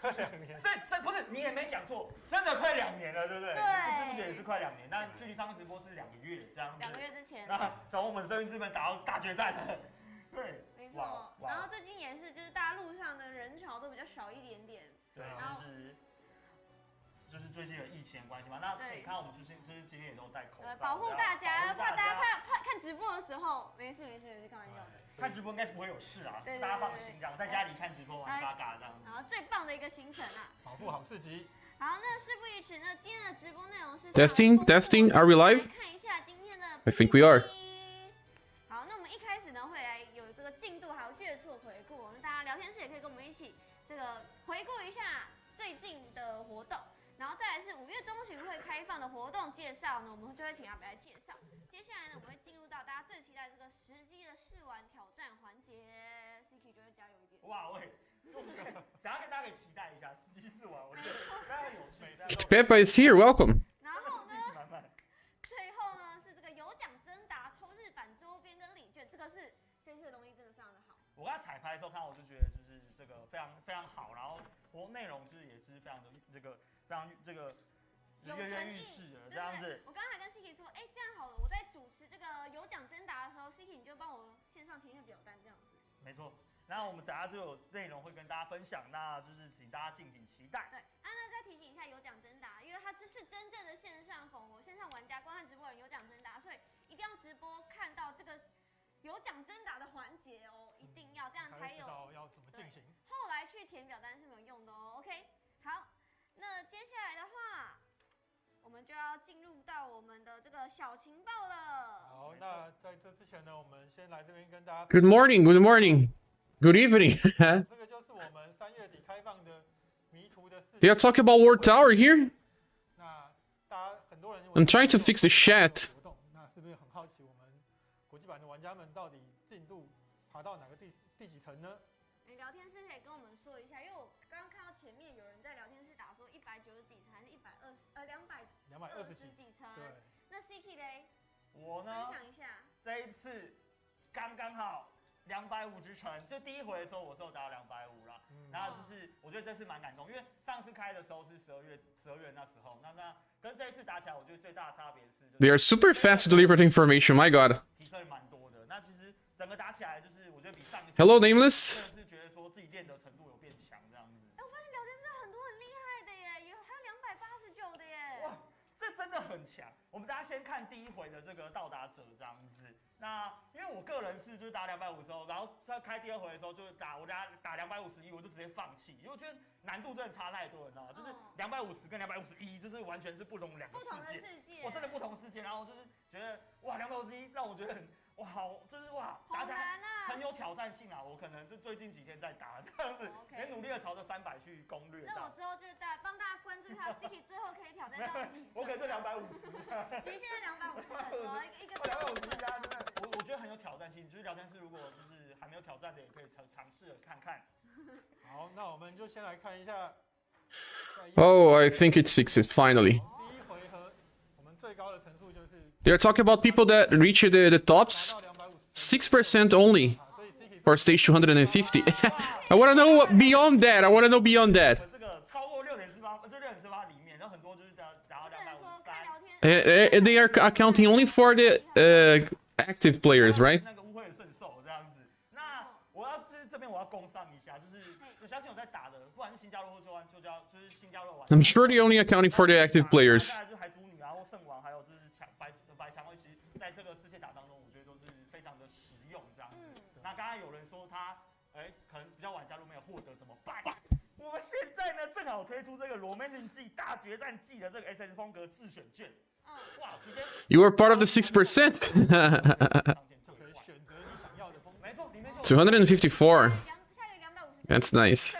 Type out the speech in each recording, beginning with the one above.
快2年。这不是你也没讲错，真的快2年了，对不对？对，不知不觉也是快2年。那距离上次直播是2个月这样子。2个月之前。那从我们生命之门打到大决战了。对，没错。然后最近也是，就是大家路上的人潮都比较少一点点。对，就是最近的疫情的关系嘛。那可以看到我们就是今天也都戴口罩，保护大家，怕大家看直播的时候，没事，开玩笑。看直播应该不会有事啊，大家放心这样，在家里看直播玩SaGa这样。然后最棒的一个行程啊，保护好自己。好，那事不宜迟呢，今天的直播内容是 testing. Are we live? 看一下今天的 I think we are. 好，那我们一开始呢会来有这个进度还有月初回顾，我们大家聊天室也可以跟我们一起这个回顾一下最近的活动。然后再来是5月中旬会开放的活动介绍呢，我们就会请阿北来介绍。接下来呢，我们会进入到大家最期待这个实际的试玩挑战环节 ，Siki 就会加油一点。哇喂，大家可以期待一下实际试玩，我觉得非常有趣。Peppa is here, welcome. 然后呢，最后呢是这个有奖征答，抽日版周边跟礼券，这次的东西真的非常的好。我刚才彩排的时候看，我就觉得就是这个非常好，然后内容就是也是非常的跃跃欲试的这样子。我刚刚还跟 Siki 说，哎，这样好了，我在主持这个有奖征答的时候 ，Siki 你就帮我线上填一个表单这样子。没错，那我们等下就有内容会跟大家分享，那就是请大家敬请期待。对，那再提醒一下有奖征答，因为它这是真正的线上粉活，线上玩家观看直播人有奖征答，所以一定要直播看到这个有奖征答的环节哦，一定要这样才有。知道要怎么进行。后来去填表单是没有用的哦。OK， 好。那接下来的话，我们就要进入到我们的这个小情报了。好，那在这之前呢，我们先来这边跟大家。Good morning, good evening. 这个就是我们3月底开放的迷途的世界。They are talking about War Tower here. 那大家很多人 I'm trying to fix the chat. 那是不是很好奇我们国际版的玩家们到底进度爬到哪个第几层呢？聊天室可以跟我们说一下，因为我刚刚看到前面有人在聊天室打说190几层还是220几层。对。那 Siki 嘞？我呢？分享一下。这一次刚好250层，就第一回的时候我是有达到250啦。然后就是我觉得这次蛮感动，因为上次开的时候是12月那时候，那跟这一次打起来，我觉得最大的差别是 They are super fast to deliver information. My God. 提升蛮多的。那其实整个打起来就是我觉得比上一次 Hello, nameless. 是觉得说自己练的程度有变强这样子。哎，我发现聊天室很多很厉害的耶，还有289的耶。哇，这真的很强。我们大家先看第一回的这个到达者这样子。那因为我个人是就是打250之后，然后在开第二回的时候就是打251，我就直接放弃，因为我觉得难度真的差太多了，你知道吗？就是250跟251，就是完全是不同两个世界。我真的不同世界，然后就是觉得哇251让我觉得很哇好，就是哇打起来很有挑战性啊！我可能就最近几天在打这样子，也努力的朝着300去攻略。那我之后就帮大家关注一下 Siki 最后可以挑战到几层？我可能就250，极限在250层，一个250加真的。我觉得很有挑战性，就是聊天室如果就是还没有挑战的，也可以尝试看看。好，那我们就先来看一下。Oh, I think it's fixed finally. 第一回合，我们最高的层数就是。They are talking about people that reach the tops. 6% only for stage 250. I want to know beyond that. I want to know beyond that. 这个超过6.48，就6.48里面，然后很多就是达到253。They are accounting only for the active players, right? 那个误会甚受这样子。那我要这边我要攻上一下，就是我相信有在打的，不管是新加入或就是新加入玩。I'm sure they're only accounting for the active players. 再来就是海主女啊，或圣王，还有就是白蔷薇，其实在这个世界打当中，我觉得都是非常的实用这样子。那刚才有人说他可能比较晚加入没有获得怎么办？我们现在呢正好推出这个罗曼蒂季大决战季的这个 SS 风格自选券。哇，直接 You are part of the 6%. 254. That's nice.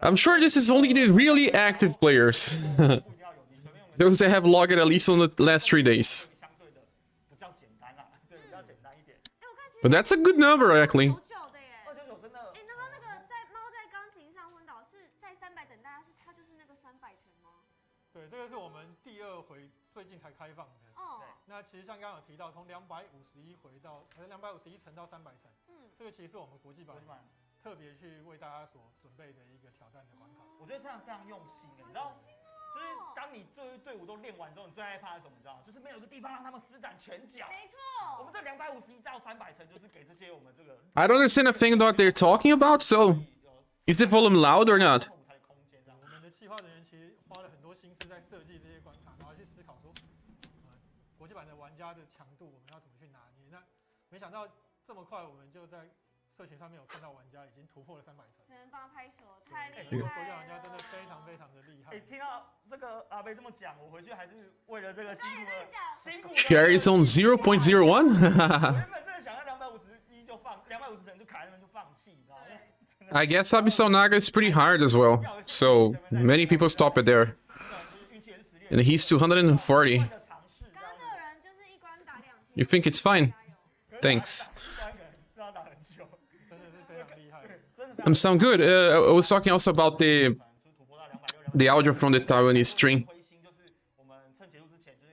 I'm sure this is only the really active players. Those that have logged at least on the last 3 days. But that's a good number, actually. 对，这个是我们第2回最近才开放的。那其实像刚刚有提到，从251回到251层到300层，这个其实是我们国际版特别去为大家所准备的一个挑战的关卡。我觉得这样非常用心，你知道，就是当你队伍都练完之后，你最害怕的是什么？你知道，就是没有一个地方让他们施展拳脚。没错，我们这251到300层就是给这些我们这个。I don't understand a thing what they're talking about, so is the volume loud or not? 我们的企划人员其实花了很多心思在设计这些关卡，然后去思考说，国际版的玩家的强度我们要怎么去拿捏。那没想到这么快，我们就在社群上面有看到玩家已经突破了300层，只能帮他拍手，太厉害了！国际玩家真的非常非常的厉害。听到这个阿贝这么讲，我回去还是为了这个辛苦的。Share is on 0.01. 我原本真的想要251就放，250层就卡在那边就放弃，你知道吗？ I guess Abyssal Naga is pretty hard as well, so many people stop it there. And he's 240. You think it's fine? Thanks. I'm sound good. I was talking also about the audio from the Taiwanese stream.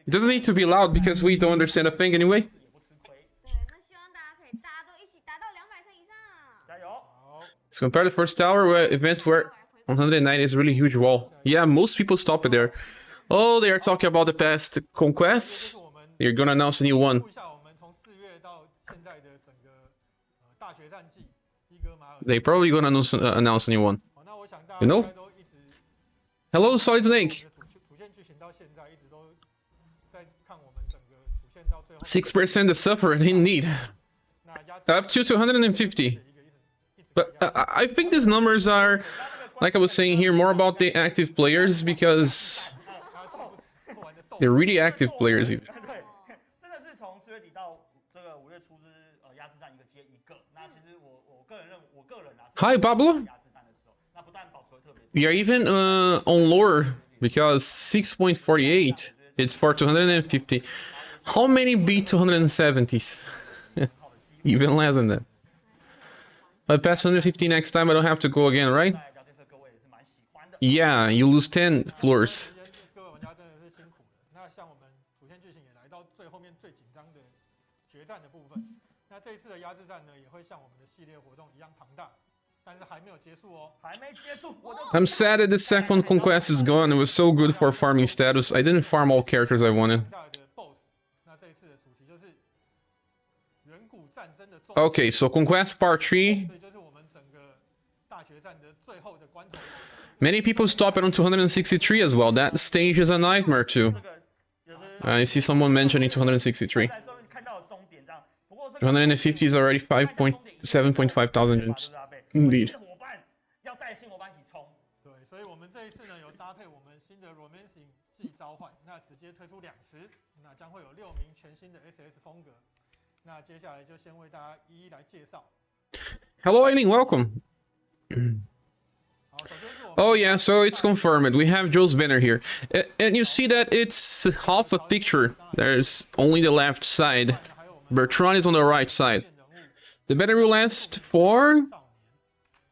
It doesn't need to be loud because we don't understand a thing anyway. 对，那希望大家可以大家都一起达到200层以上。加油！ Let's compare the first tower event where 190 is a really huge wall. Yeah, most people stop it there. Oh, they are talking about the past conquests. They're gonna announce a new one. 一下我们从4月到现在的整个大决战季，伊戈马尔。 They probably gonna announce a new one. 那我想大家 You know? 应该都一直 Hello, Solid Snake. 主线剧情到现在一直都在看我们整个主线到最后。 6% the sufferer indeed. Up to 250. But I think these numbers are, like I was saying here, more about the active players because they're really active players even. 对，真的是从4月底到这个5月初是压制战一个接一个。那其实我个人啊。 Hi, Pablo. 压制战的时候，那不但保持特别。 We are even on lore because 6.48 it's for 250. How many beat 270s? Even less than that. If I pass 150 next time, I don't have to go again, right? Yeah, you lose 10 floors. 各位玩家真的是辛苦了。那像我们主线剧情也来到最后面最紧张的决战的部分。那这一次的压制战呢，也会像我们的系列活动一样庞大，但是还没有结束哦。还没结束，我就。 I'm sad that the second conquest is gone. It was so good for farming status. I didn't farm all characters I wanted. 大的 BOSS， 那这一次的主题就是远古战争的重。 Okay, so conquest part 3. 所以就是我们整个大决战的最后的关头。 Many people stop it on 263 as well. That stage is a nightmare too. I see someone mentioning 263. 250 is already 7.5 thousand gems. Indeed. 要带新伙伴一起冲。对，所以我们这一次呢有搭配我们新的 Romancing 季召唤，那直接推出2池，那将会有6名全新的 SS 风格。那接下来就先为大家一一来介绍。 Hello, Eileen. Welcome. Oh yeah, so it's confirmed. We have Joe's banner here. And you see that it's half a picture. There's only the left side. Bertrand is on the right side. The banner will last for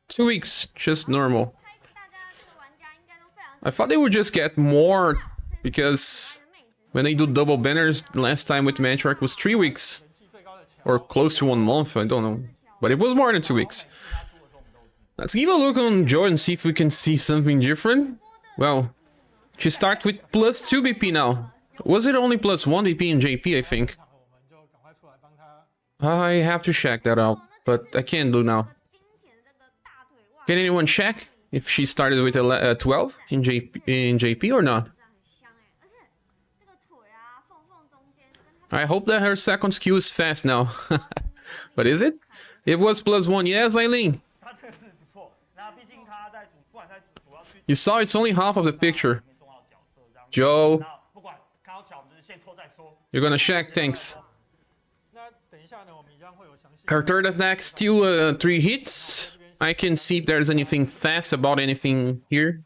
2 weeks, just normal. I thought they would just get more, because when they do double banners, last time with Matriarch was 3 weeks. Or close to 1 month, I don't know. But it was more than 2 weeks. Let's give a look on Joe and see if we can see something different. Well, she starts with +2 BP now. Was it only +1 BP in JP, I think? I have to check that out, but I can't do now. Can anyone check if she started with a 12 in JP or not? I hope that her second skill is fast now. But is it? It was +1. Yes, Eileen. You saw it's only half of the picture. Joe. You're gonna check, thanks. Her third attack still 3 hits. I can see if there's anything fast about anything here.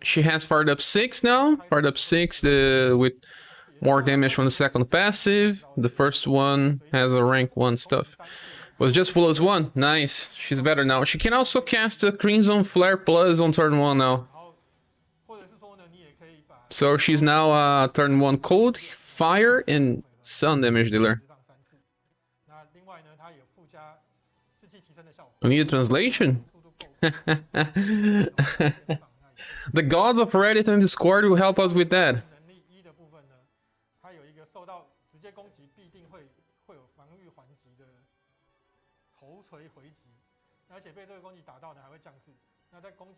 She has fired up 6 now. Fired up 6 with more damage from the second passive. The first one has a rank 1 stuff. Was just +1. Nice. She's better now. She can also cast a Crimson Flare Plus on turn 1 now. So she's now turn 1 cold, fire, and sun damage dealer. We need a translation. 速度够快 The gods of Reddit and Discord will help us with that. 能力1的部分呢，它有一个受到直接攻击必定会有防御还击的头锤回击，而且被这个攻击打到呢还会降智。那在攻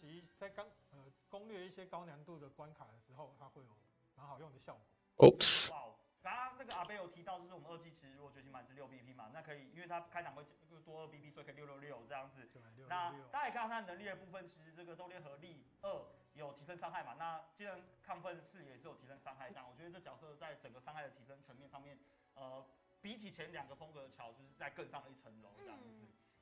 略一些高难度的关卡的时候，它会有蛮好用的效果。 Oops. 哇，刚刚那个阿贝有提到，就是我们2G其实如果觉醒版是6 BP 嘛，那可以，因为它开场会多2 BP，所以可以666这样子。那大家也看到它能力的部分，其实这个斗炼合力2有提升伤害嘛，那技能亢奋4也是有提升伤害，这样我觉得这角色在整个伤害的提升层面上面，比起前2个风格的桥，就是在更上了一层楼这样子。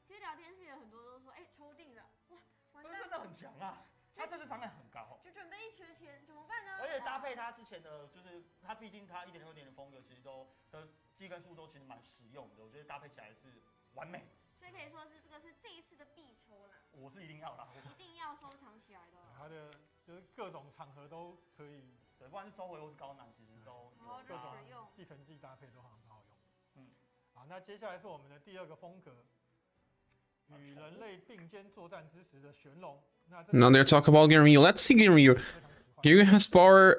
其实聊天室有很多都说，哎，抽定了，哇，完蛋，真的很强啊！他这次伤害很高，就准备一缺钱，怎么办呢？而且搭配他之前的，就是他毕竟他1.6点的风格，其实都的技跟速都其实蛮实用的，我觉得搭配起来是完美。所以可以说是这个是这一次的必抽啦。我是一定要啦，一定要收藏起来的。它的就是各种场合都可以，对，不管是周回或是高难，其实都有各种继承技搭配都很好用。好，那接下来是我们的第2个风格，与人类并肩作战之时的玄龙。 Now they're talking about Genryu. Let's see Genryu. Genryu has power,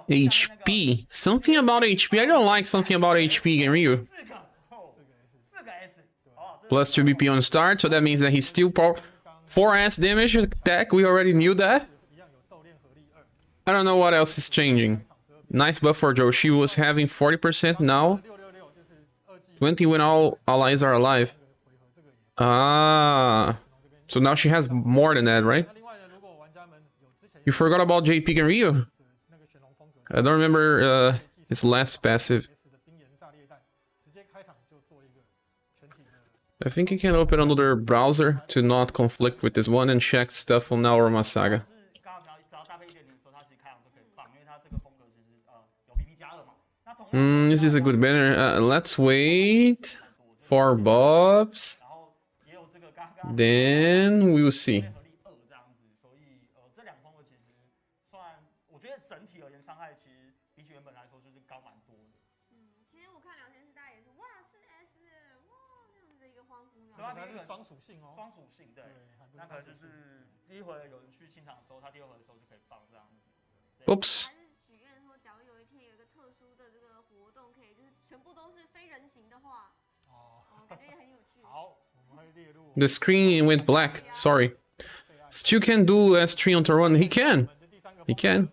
HP. Something about HP. I don't like something about HP, Genryu. Plus 2 BP on start, so that means that he's still power 4S damage attack. We already knew that. I don't know what else is changing. Nice buff for Joe. She was having 40% now. 20 when all allies are alive. Ah. So now she has more than that, right? You forgot about JP Genryu. I don't remember his last passive. I think you can open another browser to not conflict with this one and check stuff on our SaGa. This is a good banner. Let's wait for buffs. Then we will see. 双属性哦，双属性对，那可能就是第一回有人去清场的时候，他第二回的时候就可以放这样子。Oops. 还是许愿说，假如有一天有一个特殊的这个活动，可以就是全部都是非人形的话，感觉也很有趣。好，我们会列入。The screen went black. Sorry. Still can do S3 on turn 1. He can. He can.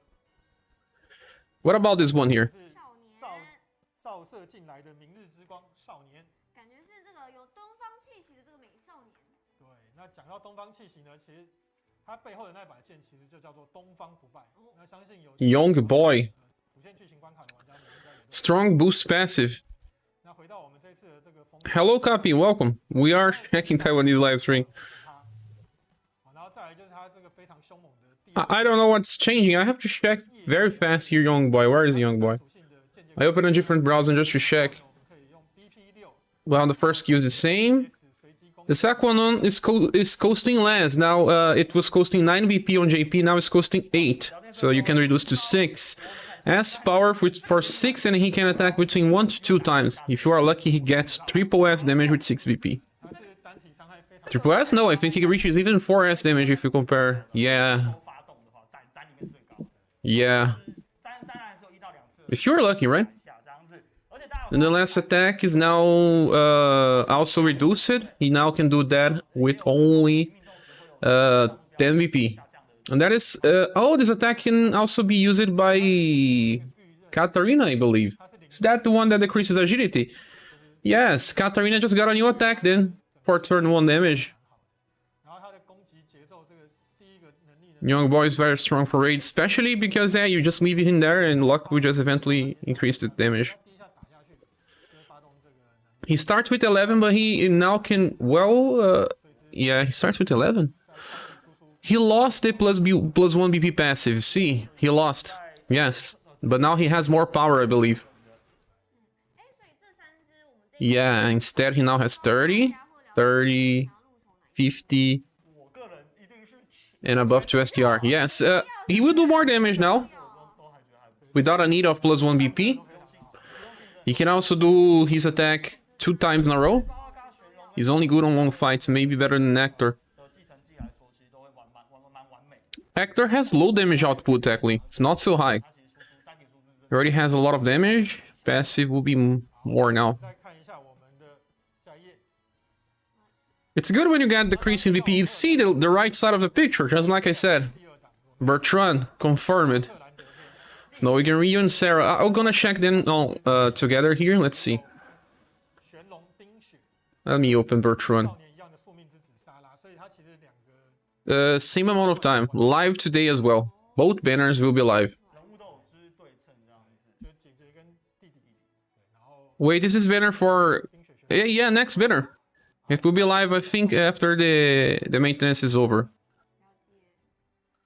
What about this one here? 照射进来的明日之光少年。 感觉是这个有东方气息的这个美少年。对，那讲到东方气息呢，其实它背后的那把剑其实就叫做东方不败。那相信有 Young boy. 主线剧情关卡的玩家们应该也 Strong boost passive. 那回到我们这次的这个风。 Hello, Capi. Welcome. We are checking Taiwanese live stream. 然后再来就是它这个非常凶猛的。I don't know what's changing. I have to check very fast here, young boy. Where is young boy? I opened a different browser just to check. Well, the first skill is the same. The second one is costing less. Now it was costing 9 BP on JP, now it's costing 8. So you can reduce to 6. S power for 6 and he can attack between 1 to 2 times. If you are lucky, he gets triple S damage with 6 BP. Triple S? No, I think he reaches even 4S damage if you compare. Yeah. Yeah. If you're lucky, right? And the last attack is now also reduced. He now can do that with only 10 BP. And that is... oh, this attack can also be used by Katarina, I believe. Is that the one that decreases agility? Yes, Katarina just got a new attack then for turn 1 damage. Young boy is very strong for raid, especially because you just leave it in there and luck will just eventually increase the damage. He starts with 11, but he now can, well, yeah, he starts with 11. He lost the plus 1 BP passive, see, he lost, yes, but now he has more power, I believe. Yeah, instead he now has 30, 30, 50, and above to STR. Yes, he will do more damage now, without a need of plus 1 BP. He can also do his attack 2 times in a row. He's only good on long fights, maybe better than Hector. 的继承技来说，其实都会蛮完美。 Hector has low damage output, actually. It's not so high. 他其实输出单体输出 He already has a lot of damage. Passive will be more now. 再看一下我们的下一页， It's good when you get decreasing VP. You see the right side of the picture, just like I said. 第二档我们 Bertrand, confirm it. 特兰德片 Snowy Ryu and Sarah. I'm gonna check them all together here. Let's see. 玄龙冰雪 Let me open Bertrand. 少年一样的宿命之子莎拉，所以他其实两个 Same amount of time. Live today as well. Both banners will be live. 人物都有就是对称这样子。就姐姐跟弟弟，对，然后 Wait, this is banner for... 冰雪玄 Yeah, next banner. It will be live, I think, after the maintenance is over.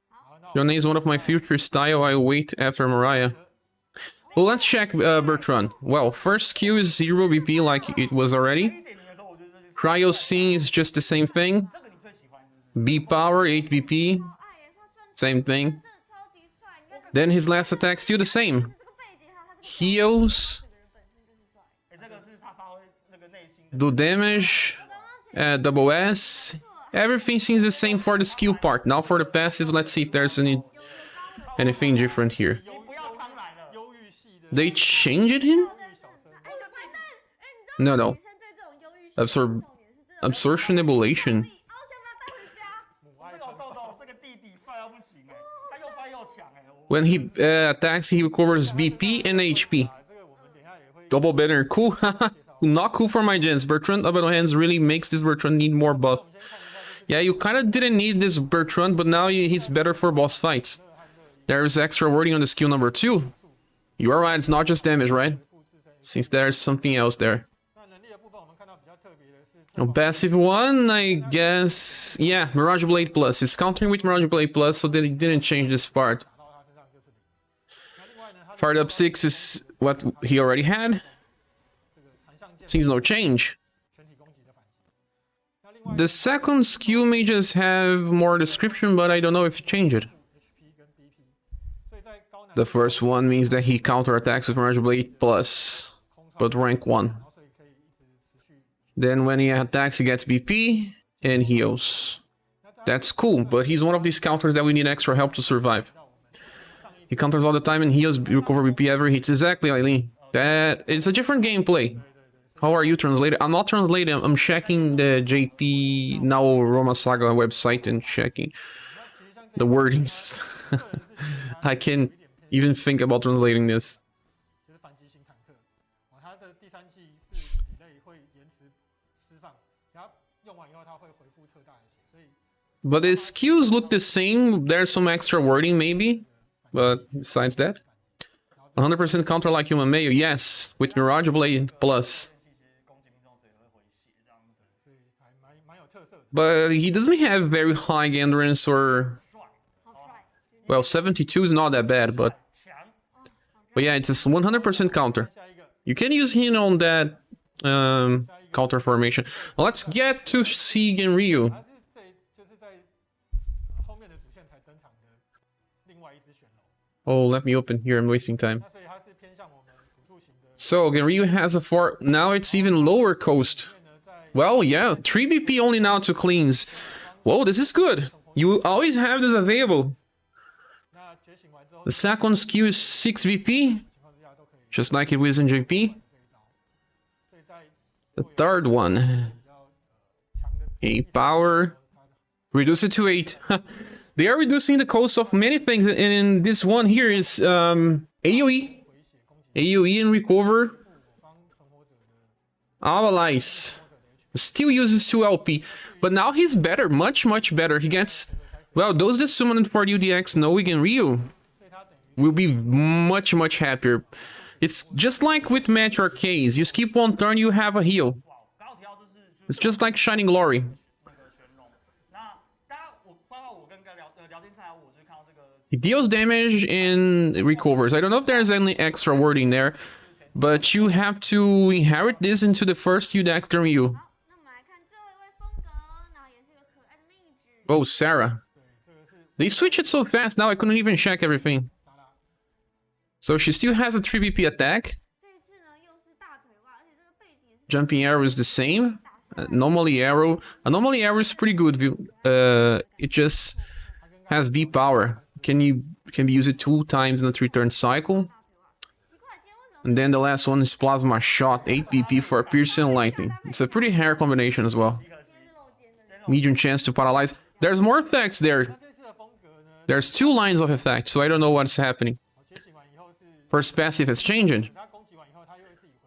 好，那 Johnny is one of my future style. I wait after Mariah. Well, let's check Bertrand. Well, first skill is 0 BP like it was already. 1.0的时候，我觉得就是 Cryo Scene is just the same thing. 这个你最喜欢是不是？ B power, 8 BP. 爱耶，他穿 Same thing. 真的超级帅，你看 Then his last attack still the same. 这个背景，他这个 Heals, 这个人本身就是帅。这个是他发挥那个内心的。 do damage, double S. Everything seems the same for the skill part. Now for the passive, let's see if there's anything different here. 你不要苍来了。忧郁系的 They changed him? 小生，哎，完蛋！哎，你知道 No, no. 女生对这种忧郁系 Absor 重点是真的 absorption ablation. 哦，想把他带回家。母爱这个豆豆这个弟弟帅到不行哎，他又帅又强哎。When he attacks, he recovers BP and HP. 啊，这个我们等一下也会 Double banner, cool. Not cool for my gens. Bertrand Double Hands really makes this Bertrand need more buff. Yeah, you kind of didn't need this Bertrand, but now he's better for boss fights. There's extra wording on the skill number 2. You are right, it's not just damage, right? Since there's something else there. 那能力的部分，我们看到比较特别的是， Oh, passive 1, I guess... Yeah, Mirage Blade Plus. It's countering with Mirage Blade Plus, so they didn't change this part. 打到他身上就是零。那另外呢，他 Fired up 6 is what he already had. 这个残像剑 Seems no change. 全体攻击的反击。那另外 The second skill may just have more description, but I don't know if you change it. HP 跟 BP，所以在高难 The first one means that he counterattacks with Mirage Blade Plus, 空 but rank 1. 然后所以可以一直持续。 Then when he attacks, he gets BP and heals. That's cool, but he's one of these counters that we need extra help to survive. He counters all the time and heals, recover BP every hit. Exactly, Eileen. That it's a different gameplay. How are you translated? I'm not translating. I'm checking the JP now Roma Saga website and checking the wordings. I can't even think about translating this. 就是反击型坦克。哦，它的第三季是体内会延迟释放，然后用完以后它会回复特大的血，所以 But the skills look the same. There's some extra wording maybe. But besides that, 100% counter like human male. Yes, with Mirage Blade Plus. 其实攻击命中时也会回血这样子。所以还蛮有特色的。 But he doesn't have very high endurance or... 帅，好帅。 Well, 72 is not that bad, but... 强。 But yeah, it's a 100% counter. 下一个， You can use him on that counter formation. Well, let's get to SaGa and Ryu. 它是就是在后面的主线才登场的另外一只玄龙。 Oh, let me open here. I'm wasting time. 那所以它是偏向我们辅助型的。 So, Ryu has a 4... Now it's even lower coast. 因为呢，在 Well, yeah, 3 BP only now to cleans. Whoa, this is good. You always have this available. 那觉醒完之后 The second skill is 6 VP, 情况之下都可以 just like it was in JP. 这一招。所以在 The third one, 比较强的 8 power, reduce it to 8. They are reducing the cost of many things, and this one here is AoE. 回血攻击 AoE and recover. 我方存活者的 Allies. Still uses 2 LP, but now he's better, much better. He gets, well, those that summoned for UDX Noig and Ryu 所以它等于 will be much happier. It's just like with Match Arcades. You skip one turn, you have a heal. 哇，刚好提到就是 It's just like Shining Glory. 那个玄龙。那大家包括我跟聊天上来，我就看到这个 He deals damage and recovers. I don't know if there's any extra wording there, but you have to inherit this into the first UDX Ryu. 好，那我们来看最后一位风格，然后也是一个可爱的妹子。 Oh, Sarah. 对，这个是 They switch it so fast now I couldn't even check everything. 达拉。 So she still has a 3 BP attack. 这一次呢又是大腿袜，而且这个背景也是 Jumping arrow is the same. Anomaly arrow. Anomaly arrow is pretty good. It just has B power. Can be used 2 times in a 3-turn cycle. And then the last one is Plasma Shot, 8 PP for Piercing and Lightning. It's a pretty rare combination as well. Medium chance to paralyze. There's more effects there. There's 2 lines of effects, so I don't know what's happening. First passive has changed.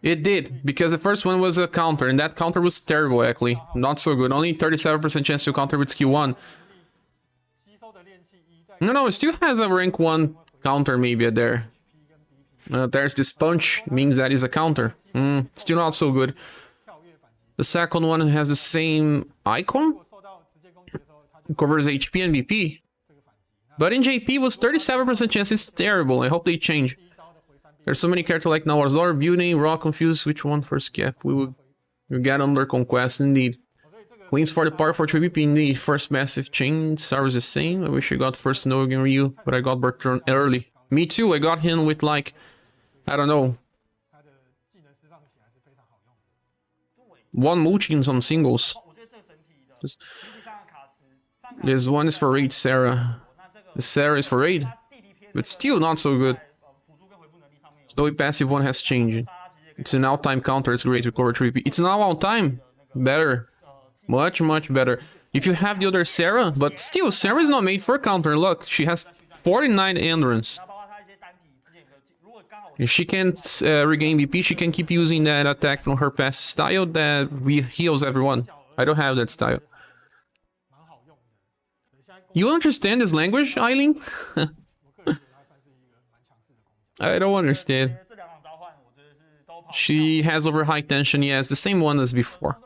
It did, because the first one was a counter, and that counter was terrible actually. Not so good. Only 37% chance to counter with skill 1. No, it still has a rank 1 counter maybe there. There's this punch, means that is a counter. Still not so good. The second one has the same icon. It covers HP and BP. But in JP was 37% chance, it's terrible. I hope they change. There's so many characters like Nawazor, Beauty, Raw, Confused. Which one first cap? We will get under Conquest indeed. Wings for the power for 3 BP indeed. First massive change, Star is the same. I wish I got first Snow again Ryu, but I got Bertrand early. Me too, I got him with like, I don't know, 1 multi in some singles. This one is for raid Sarah. The Sarah is for raid, but still not so good. Snowy passive one has changed. It's an out-time counter, it's great, recover 3p. It's now out-time. Better. Much better. If you have the other Sarah, but still, Sarah is not made for counter. Look, she has 49 endurance. If she can't regain BP, she can keep using that attack from her past style that heals everyone. I don't have that style. You understand this language, Eileen? I don't understand. She has over high tension, yes, the same one as before.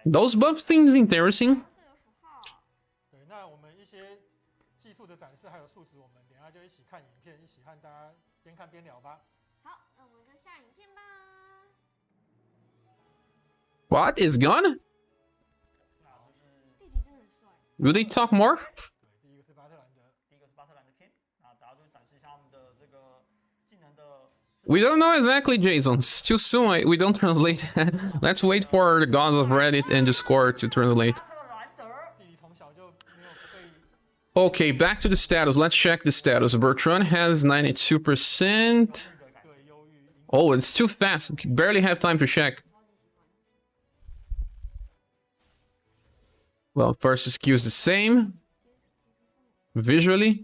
Those buff things interesting. What is gone? Will they talk more? We don't know exactly, Jason. It's too soon. We don't translate. Let's wait for the gods of Reddit and Discord to translate. Okay, back to the status. Let's check the status. Bertrand has 92%. Oh, it's too fast. We barely have time to check. Well, first skill is the same. Visually.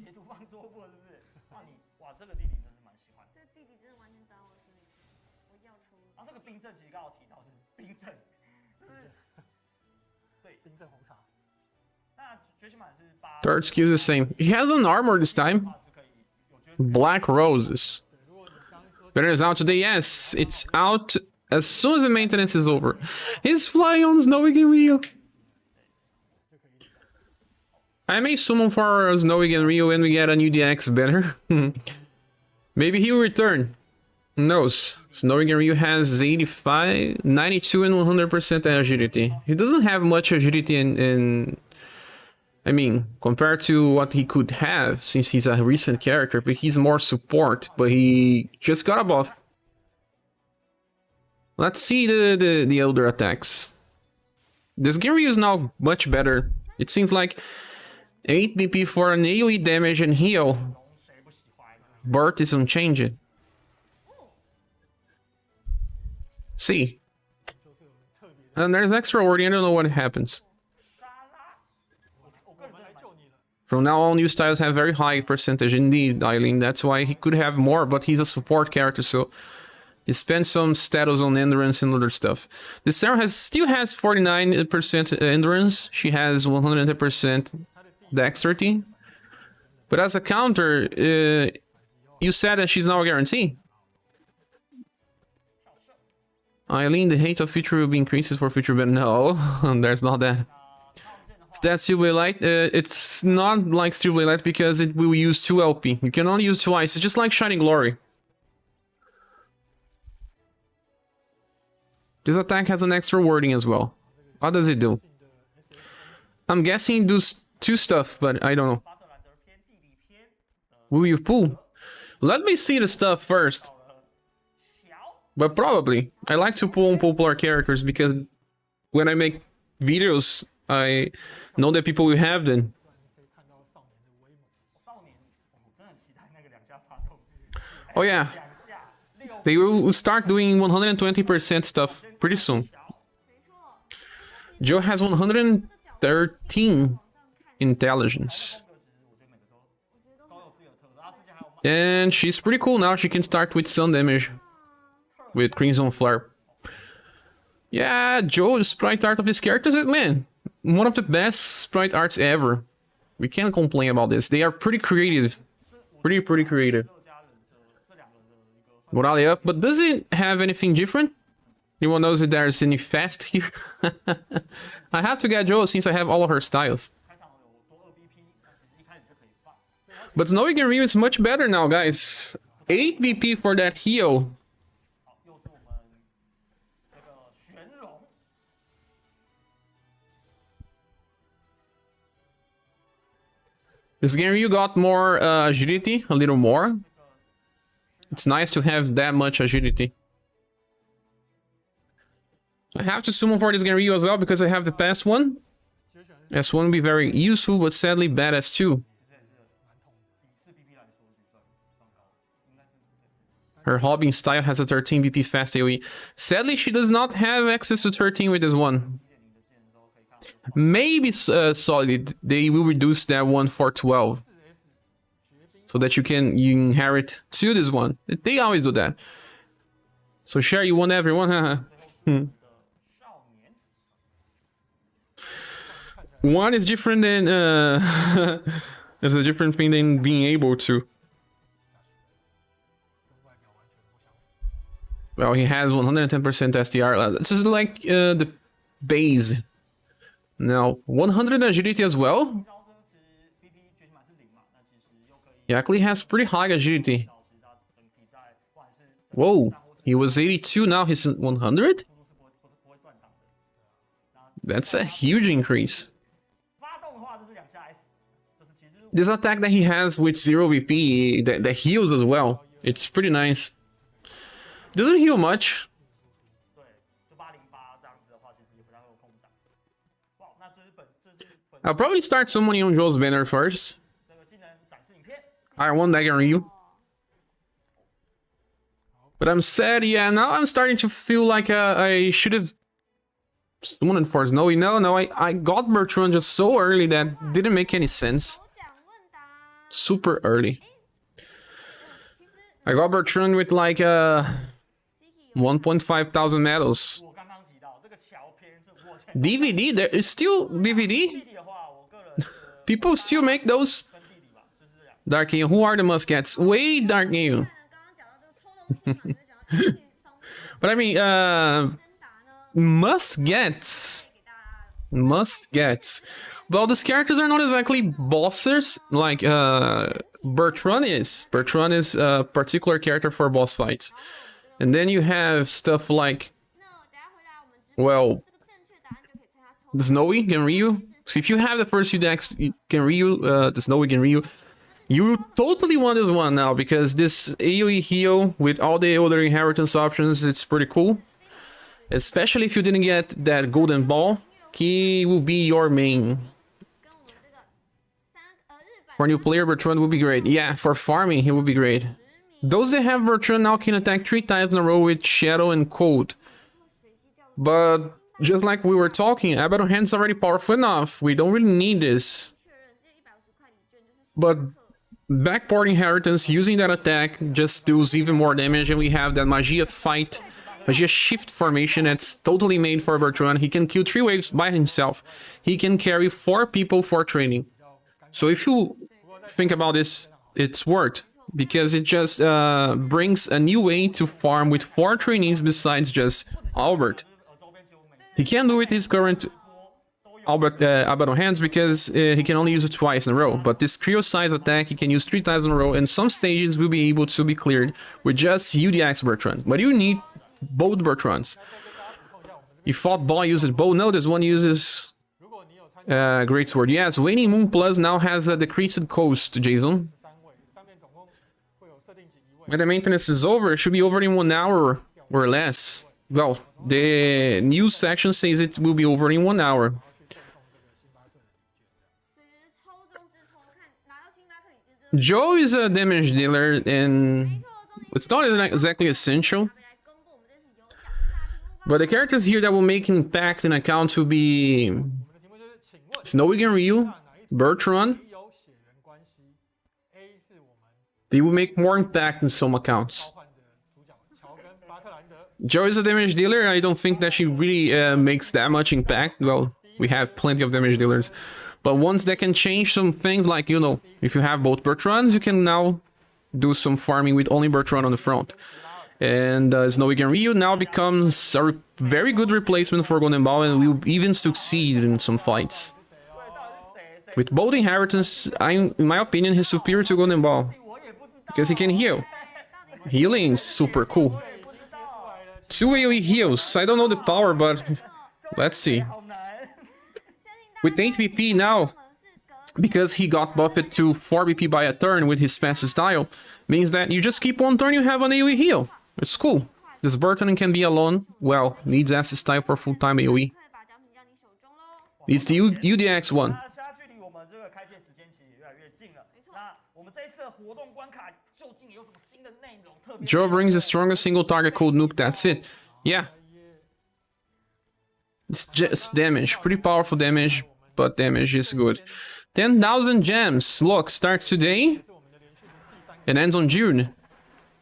Third skill is the same. He has an armor this time. Black Roses. Banner is out today. Yes, it's out as soon as the maintenance is over. He's flying on Snowy and Rio. I may summon for Snowy and Rio when we get a new DX banner. Maybe he will return. Who knows? Snowy and Rio has 85, 92 and 100% agility. He doesn't have much agility in I mean, compared to what he could have, since he's a recent character, but he's more support, but he just got a buff. Let's see the elder attacks. This Ginryu is now much better. It seems like 8 BP for an AoE damage and heal. Burt is unchanged. See. And there's extra wording, I don't know what happens. From now on, new styles have very high percentage indeed, Eileen. That's why he could have more, but he's a support character, so he spent some status on endurance and other stuff. This Sarah still has 49% endurance. She has 100% dexterity. But as a counter, you said that she's now a guarantee. Eileen, the hate of future will be increases for future, but no, there's not that. Is that Steel Blade Light? It's not like Steel Blade Light because it will use 2 LP. You can only use twice. It's just like Shining Glory. This attack has an extra wording as well. What does it do? I'm guessing it does 2 stuff, but I don't know. Will you pull? Let me see the stuff first. But probably. I like to pull popular characters because when I make videos, I know that people will have them. 可以看到少年的威猛。少年，我真的很期待那个2下发动。 Oh yeah, 2下6 they will start doing 120% stuff pretty soon. 没错， Joe has 113 intelligence. 风格其实我觉得每个都有自己的特色。然后之前还有慢 And she's pretty cool now. She can start with sun damage with Crimson Flare. Yeah, Joe, the sprite art of this character is, man, one of the best sprite arts ever. We can't complain about this. They are pretty creative. Pretty creative. 乐家人设这2个人的一个 Morale up, but does it have anything different? Anyone knows if there's any fast here? I have to get Joe since I have all of her styles. 开场有多2BP，那其实一开始就可以放。 But Snowy Ryu is much better now, guys. 8 VP for that heal. 好，又是我们这个玄龙。 This game you got more agility, a little more. It's nice to have that much agility. I have to summon for this game Ryu as well because I have the past one. 其实选 S1 will be very useful, but sadly bad S2. 其实也是蛮痛的，比4BP 来说就算高，应该是 Her hobbing style has a 13 BP fast AoE. Sadly, she does not have access to 13 with this one. 1.0的剑之后可以看到 Maybe solid. They will reduce that one for 12. 4S 绝冰 So that you inherit to this one. They always do that. So Cher, you won everyone, haha. 的少年。 One is different than it's a different thing than being able to. 跟外表完全不相符。 Well, he has 110% SDR. This is like the base. Now, 100 agility as well. 招呢，其实 BP 觉醒码是0嘛，那其实又可以 He actually has pretty high agility. 导致它整体在不管是 Whoa, he was 82, now he's 100? 速度是不会断档的。 That's a huge increase. 发动的话就是2下 S，就是其实 This attack that he has with 0 VP, that heals as well. It's pretty nice. Doesn't heal much. 对，就808这样子的话，其实也不太会有空档。哇，那这是本 I'll probably start summoning on Joe's banner first. 这个技能展示影片。 I won Dagger Ryu. But I'm sad, yeah, now I'm starting to feel like I should have summoned for Snowy. No, I got Bertrand just so early that didn't make any sense. 有奖问答。 Super early. 其实 I got Bertrand with like 1.5 thousand medals. 我刚刚提到这个桥篇是我前 DVD, there is still 弟 DVD? 弟的话，我个人这个 People still make those? 跟弟弟吧，就是这样。 Dark Yu, who are the Muskets? Way Dark Yu. 刚刚讲到这个抽东西嘛，就讲到经济方面 But I mean, 征答呢， Muskets. 给大家 Muskets. Well, these characters are not exactly bosses like Bertrand is. Bertrand is a particular character for boss fights. And then you have stuff like, 那等下回答我们直播 well, 这个正确答案就可以参加抽。 the Snowy Genryu. So if you have the first few decks, Genryu, the Snowy Genryu, you totally want this one now because this AoE heal with all the other inheritance options, it's pretty cool. Especially if you didn't get that golden ball, he will be your main. 跟我们这个日本 For new player, Bertrand would be great. Yeah, for farming, he would be great. Those that have Bertrand now can attack 3 times in a row with Shadow and Cold. But just like we were talking, Abaddon Hand's already powerful enough. We don't really need this. 确认这150块礼券就是 But backport inheritance using that attack just deals even more damage, and we have that Magia fight, Magia shift formation that's totally made for Bertrand. He can kill 3 waves by himself. He can carry 4 people for training. So if you think about this, it's worked because it just brings a new way to farm with 4 trainees besides just Albert. 周边其实我每次 He can't do it with his current 都有 Albert Abaddon Hands because he can only use it twice in a row. But this Creo size attack he can use 3 times in a row, and some stages will be able to be cleared with just UDX Bertrand. But you need both Bertrands. You thought Ball uses bow? No, this one uses 如果你有参加 Great Sword. Yes, Waning Moon Plus now has a decreased coast, Jason. 3位，上面总共会有设定几位， When the maintenance is over, it should be over in 1 hour. or less. Well, the news section says it will be over in 1 hour. 所以就是抽中之抽，看拿到星巴克，你觉得 Joe is a damage dealer, and 没错，终于 it's not exactly essential. 来公布我们这次有奖，那大家题目 But the characters here that will make impact in account will be 我们的题目就是，请问 Snowy and Ryu, 哪一组 Bertrand. 没有血缘关系 ？A 是我们 They will make more impact in some accounts. 召唤的主角乔跟巴特兰德。 Joe is a damage dealer. I don't think that she really makes that much impact. Well, we have plenty of damage dealers. But ones that can change some things, like, you know, if you have both Bertrands, you can now do some farming with only Bertrand on the front. And Snowy and Ryu now becomes a very good replacement for Golden Ball, and will even succeed in some fights. 对，到底是谁？ With both inheritance, in my opinion, he's superior to Golden Ball. 我也不知道。 Because he can heal. Healing is super cool. 不知道。 2 AoE heals. I don't know the power, but let's see. 好难。 With 8 BP now, because he got buffed to 4 BP by a turn with his passive style, means that you just keep 1 turn, you have an AoE heal. It's cool. This Burton can be alone. Well, needs assist style for full-time AoE. 快把奖品交你手中喽。 It's the UDX one. 那现在距离我们这个开界时间其实也越来越近了。那我们这一次的活动关卡究竟有什么新的内容？特别 Joe brings the strongest single target code nuke, that's it. Yeah. It's just damage. Pretty powerful damage, but damage is good. 10,000 gems. Look, starts today 是我们的连续的第3个。 and ends on June.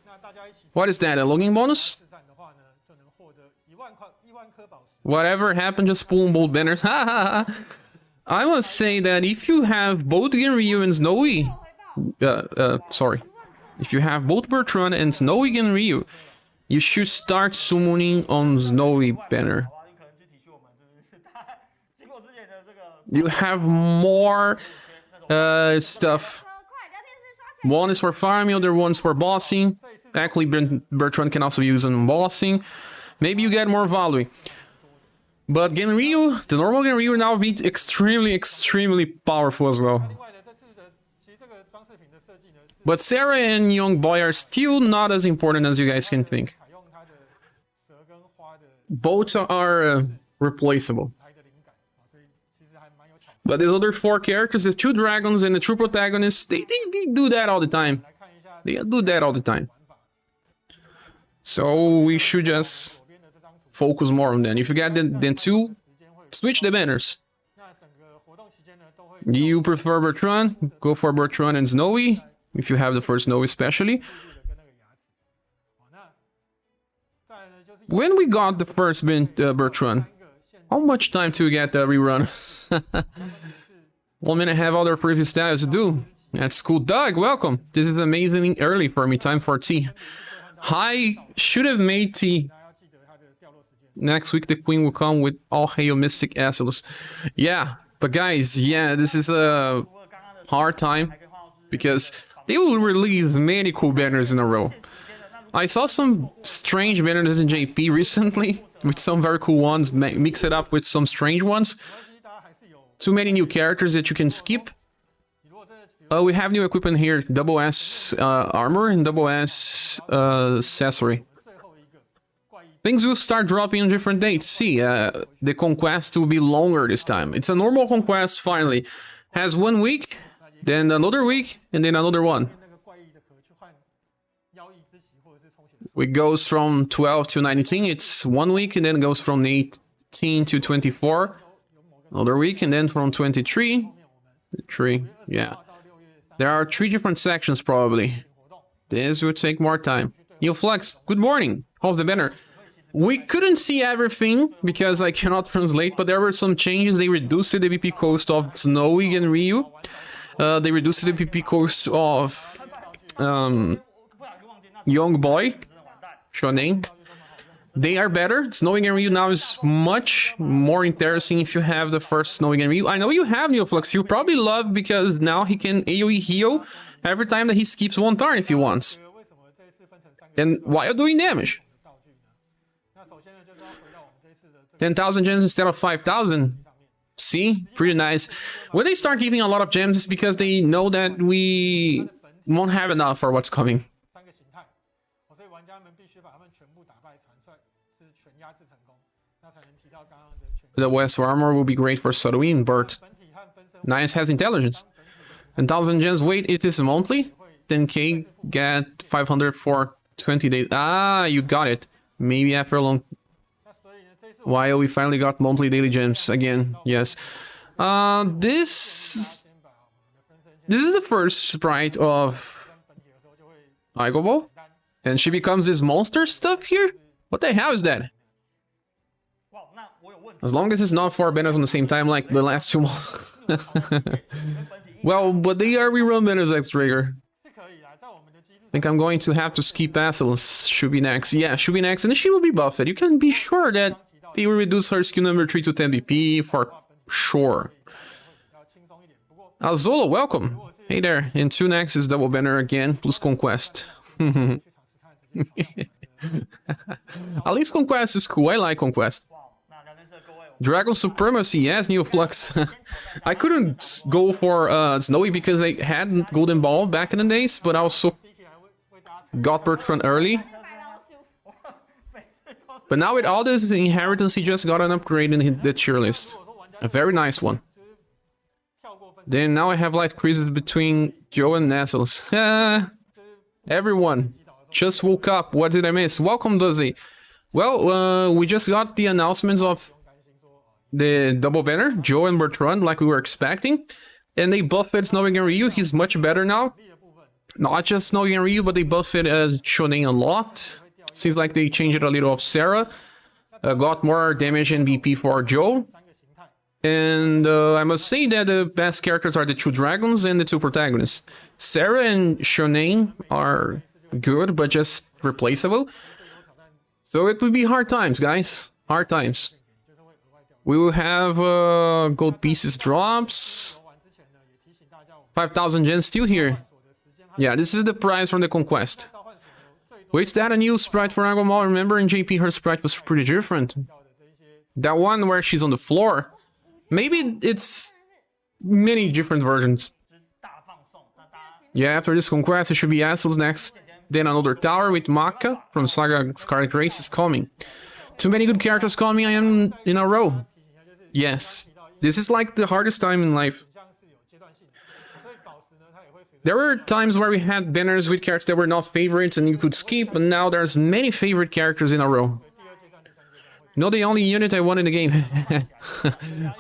那大家一起 What is that, a login bonus? 试战的话呢，就能获得1万颗宝石。 Whatever happened, just pull both banners. I must say that if you have both Genryu and Snowy, sorry, if you have both Bertrand and Snowy Genryu, you should start summoning on Snowy banner. 好吧，你可能去体恤我们，就是经过之前的这个 You have more stuff. 快，聊天室刷起来。 One is for farming, other one's for bossing. Actually, Bertrand can also be used on bossing. Maybe you get more value. But Genryu, the normal Genryu now be extremely powerful as well. 另外呢，这次的其实这个装饰品的设计呢，是 But Sarah and Young Boy are still not as important as you guys can think. 采用它的蛇跟花的 Both are replaceable. 来的灵感啊，所以其实还蛮有巧思。 But these other 4 characters, the 2 dragons and the 2 protagonists, they do that all the time. 来看一下 They do that all the time. 玩法， So we should just 左边的这张图 focus more on them. If you get the 2, 时间会， switch the banners. 那整个活动期间呢，都会 You prefer Bertrand? Go for Bertrand and Snowy. If you have the first Snowy especially. 跟那个牙齿。好，那再来呢就是 When we got the first Bertrand, 3个现 how much time to get the rerun? One minute I have other previous styles to do. That's cool. Doug, welcome. This is amazing early for me. Time for tea. I should have made tea. 大家要记得它的掉落时间。 Next week the queen will come with all hail mystic Acilos. Yeah, but guys, yeah, this is a 除了刚刚的 hard time 还可以换到就是 because they will release many cool banners in a row. 时间的那 I saw some strange banners in JP recently with some very cool ones. Mix it up with some strange ones. 没关系，大家还是有。 Too many new characters that you can skip. 你如果真的比如 We have new equipment here: double S armor and double S accessory. 最后一个怪异 Things will start dropping on different dates. See, the conquest will be longer this time. It's a normal conquest finally. Has 1 week, then another week, and then another one. 那个怪异的壳去换妖异之息或者是充血的 It goes from 12 to 19. It's 1 week, and then goes from 18 to 24. Another week, and then from 23. 3, yeah. 到6月3 There are 3 different sections probably. 活动。 This will take more time. Yo, Flex, good morning. How's the banner? We couldn't see everything because I cannot translate, but there were some changes. They reduced the BP cost of Snowy and Ryu. They reduced the BP cost of 不小心忘记那 Young Boy, 真的完蛋。 Shonen. They are better. Snowy and Ryu now is much more interesting if you have the first Snowy and Ryu. I know you have Neoflux. You probably love because now he can AoE heal every time that he skips 1 turn if he wants. 为什么这一次分成3个 And while doing damage. 道具呢？那首先呢，就是要回到我们这一次的这个 10,000 gems instead of 5,000. See? Pretty nice. When they start giving a lot of gems, it's because they know that we won't have enough for what's coming. 3个形态，所以玩家们必须把它们全部打败才压制成功，那才能提到刚刚的权。 The West armor will be great for Sadwin, but 本体和分身 Nice has intelligence. 1,000 gems. Wait, it is monthly? 10k, get 500 for 20 days. Ah, you got it. Maybe after a long 那所以呢，这一次 while we finally got monthly daily gems again. Yes. This 先把我们的分身 is the first sprite of 跟本体的时候就会 Igo Ball, 单 and she becomes this monster stuff here. What the hell is that? 哇，那我有问题。 As long as it's not 4 banners on the same time like the last 2 months. 跟本体 Well, but they are rerun banners X trigger. 是可以啦，在我们的机制 I think I'm going to have to skip Basilisk. Should be next. Yeah, should be next. And she will be buffed. You can be sure that they will reduce her skill number 3 to 10 BP for sure. 比较轻松一点。不过 Azula, welcome. Hey there. And 2 next is double banner again, plus conquest. 去尝试看直接闯上 At least conquest is cool. I like conquest. 哇，那聊天室的各位， Dragon Supremacy, yes, New Flux. I couldn't go for Snowy because I had Golden Ball back in the days, but I also CK 还为大家 got Bertrand early. 白老鼠，每次都是 But now with all this inheritance, he just got an upgrade in the tier list. 如果说玩家 A very nice one. 就是跳过分 Then now I have life creases between Joe and Nestles. Everyone just woke up. What did I miss? Welcome, Duzzy. Well, we just got the announcements of 担心说 the double banner, Joe and Bertrand, like we were expecting. And they buffed Snowy and Ryu. He's much better now. 力的部分 Not just Snowy and Ryu, but they buffed Shonen a lot. Seems like they changed it a little of Sarah. Got more damage and BP for Joe. 三个形态， And I must say that the best characters are the 2 dragons and the 2 protagonists. Sarah and Shonen are good, but just replaceable. So it will be hard times, guys. Hard times. 就是会额外掉。 We will have gold pieces drops. 玩之前呢，也提醒大家，我们 5,000 gens still here. 所的时间和 Yeah, this is the prize from the conquest. 召唤所呢最多 Wait, is that a new sprite for Agumon? Remember in JP her sprite was pretty different. 到的这一些 That one where she's on the floor. Maybe it's many different versions. 就是大放送，那大家 Yeah, after this conquest, it should be Assels next. Then another tower with Maka from SaGa Scarlet Race is coming. Too many good characters coming in a row. 提醒一下，就是 Yes, this is like the hardest time in life. 像是有阶段性的，所以宝石呢，它也会随着 There were times where we had banners with characters that were not favorites and you could skip, but now there's many favorite characters in a row. 第二阶段、第三阶段会 Not the only unit I won in the game.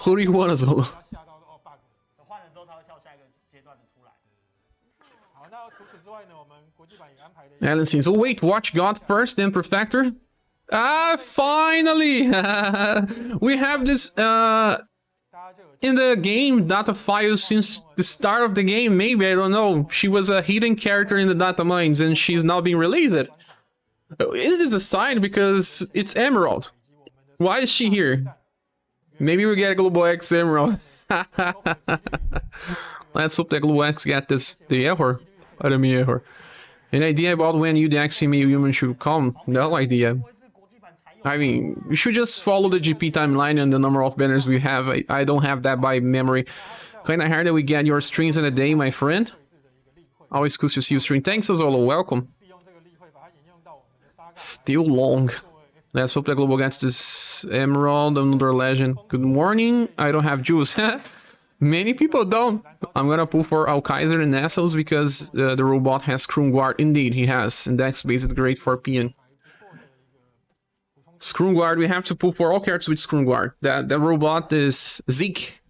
Who do you want as well? 它吓到哦 bug。换了之后，他会跳下一个阶段的出来。好，那除此之外呢，我们国际版也安排了 Alan seems. Oh wait, watch God first, then Perfector. Ah, finally! We have this 大家就有 in the game data files since the start of the game. Maybe, I don't know. She was a hidden character in the data mines and she's now being released. Is this a sign? Because it's Emerald. Why is she here? Maybe we get Global X Emerald. Let's hope that Global X get the error. Enemy error. An idea about when UDX human should come? No idea. 不会是国际版才有 I mean, we should just follow the GP timeline and the number of banners we have. I don't have that by memory. Kinda hard that we get your streams in a day, my friend. Always cool to see you stream. Thanks, Azolo. Welcome. 利用这个例会把它沿用到我们的 SaGa Still long. Let's hope that Global gets this Emerald, another legend. Good morning. I don't have juice. Many people don't. I'm gonna pull for Alkaiser and Nestles because the robot has Krungguard. Indeed, he has. And that's basically great for PN. Krungguard, we have to pull for all characters with Krungguard. That robot is Zeke.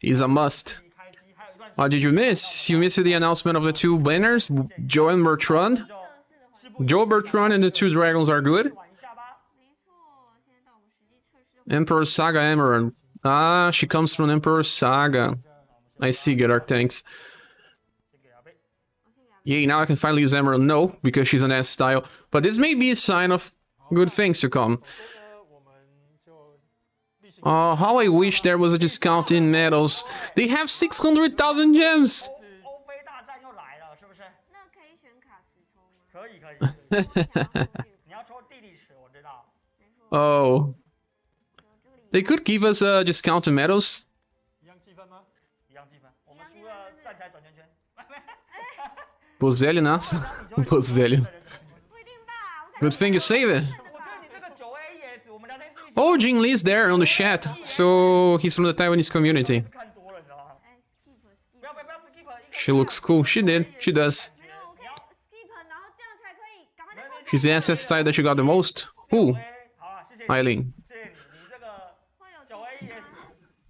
Is a must. 开机，还有一段 What did you miss? You missed the announcement of the 2 banners, Joe and Bertrand. 就 Joe Bertrand and the 2 dragons are good. 玩一下吧。没错，现在到我们实际测试的 Emperor SaGa Emerald. Ah, she comes from Emperor SaGa. I see, good art, thanks. 先给阿贝。 Yay, now I can finally use Emerald. No, because she's an S style. But this may be a sign of good things to come. 呢，我们就例行 How I wish there was a discount in medals. They have 600,000 gems! 欧菲大战又来了，是不是？那可以选卡池抽吗？可以可以，我想要抽你要抽地理池，我知道。没错， Oh. 这个里 They could give us a discount in medals. 一样积分吗？一样积分，我们输了站起来转圈圈。 Bozelli, nossa. Bozelli. 不一定吧。我感觉 Good thing you save it. 我觉得你这个9A ES，我们聊 Oh, Jing Li's there on the chat, so he's from the Taiwanese community. 看多了，你知道吗？哎，skip skip。不要 skip， She looks cool. She did. She does. 没有，我可以 skip，然后这样才可以赶快再抽。 She's the SS type that you got the most. Who? 好啊，谢谢你。 Eileen. 谢谢你，你这个会有9AES，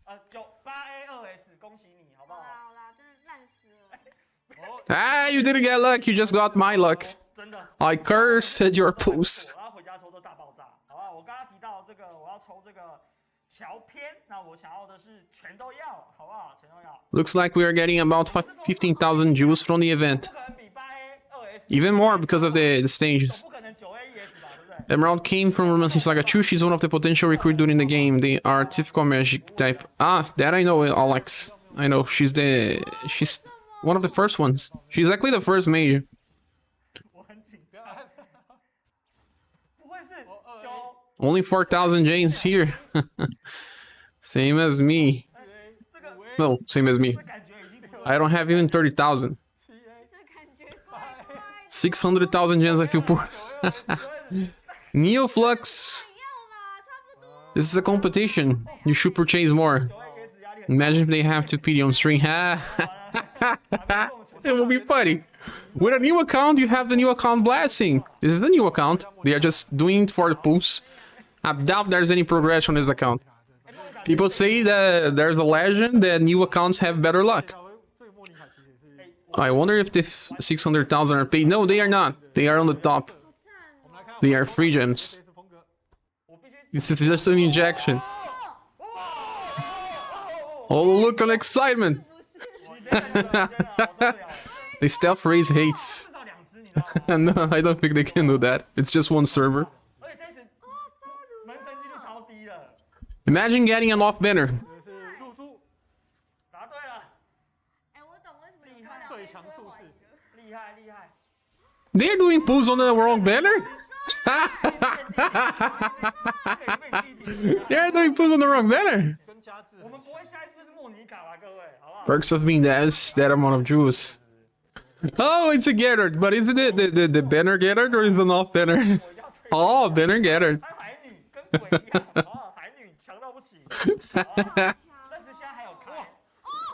8A2S， 恭喜你，好不好？好啦，真的烂死了。 Ah, you didn't get luck. You just got my luck. 真的。 I cursed your post. 我要回家抽这大爆炸，好不好？我刚刚提到这个，我要抽这个桥片，那我想要的是全都要，好不好？全都要。 Looks like we are getting about 15,000 Jews from the event. 不可能比 8A2S， Even more because of the stages. 不可能 9AES 吧，对不对？ Emerald came from Romancing SaGa 2. She's one of the potential recruits during the game. They are typical magic type. Ah, that I know, Alex. I know. She's one of the first ones. She's actually the first major. 我很紧张。不会是9？ Only 4,000 Janes here. Same as me. 这个 No, same as me. 感觉已经不 I don't have even 30,000. 这感觉怪怪的。 600,000 Janes, I feel poor. Neoflux. 一样啦，差不多。 This is a competition. You should purchase more. 9AES 压力很 Imagine if they have to pity on stream. It will be funny. With a new account, you have the new account blessing. This is the new account. They are just doing it for the pulse. I doubt there's any progression on this account. People say that there's a legend that new accounts have better luck. 这个莫妮卡其实也是， I wonder if the 600,000 are paid. No, they are not. They are on the top. 我们来看 They are free 这 gems. 次风格， This is just an injection. Oh, look at excitement. 你真的好受不了。 They stealth raise hates. 至少2只，你知道吗？ No, I don't think they can do that. It's just one server. 而且这一只门神几率超低的。 Imagine getting an off banner. 这是露珠，答对了，哎，我懂为什么有看到最强术士，厉害厉害。 They're doing pulls on the wrong banner? They're doing pulls on the wrong banner. 跟加治我们不会下一次是莫妮卡吧，各位，好不好？ Perks of being that amount of Jews. Oh, it's a Gettard, but is it the banner Gettard or is it an off banner? Oh, banner Gettard. 还有海女跟鬼一样，哦，海女强到不行。暂时现在还有开，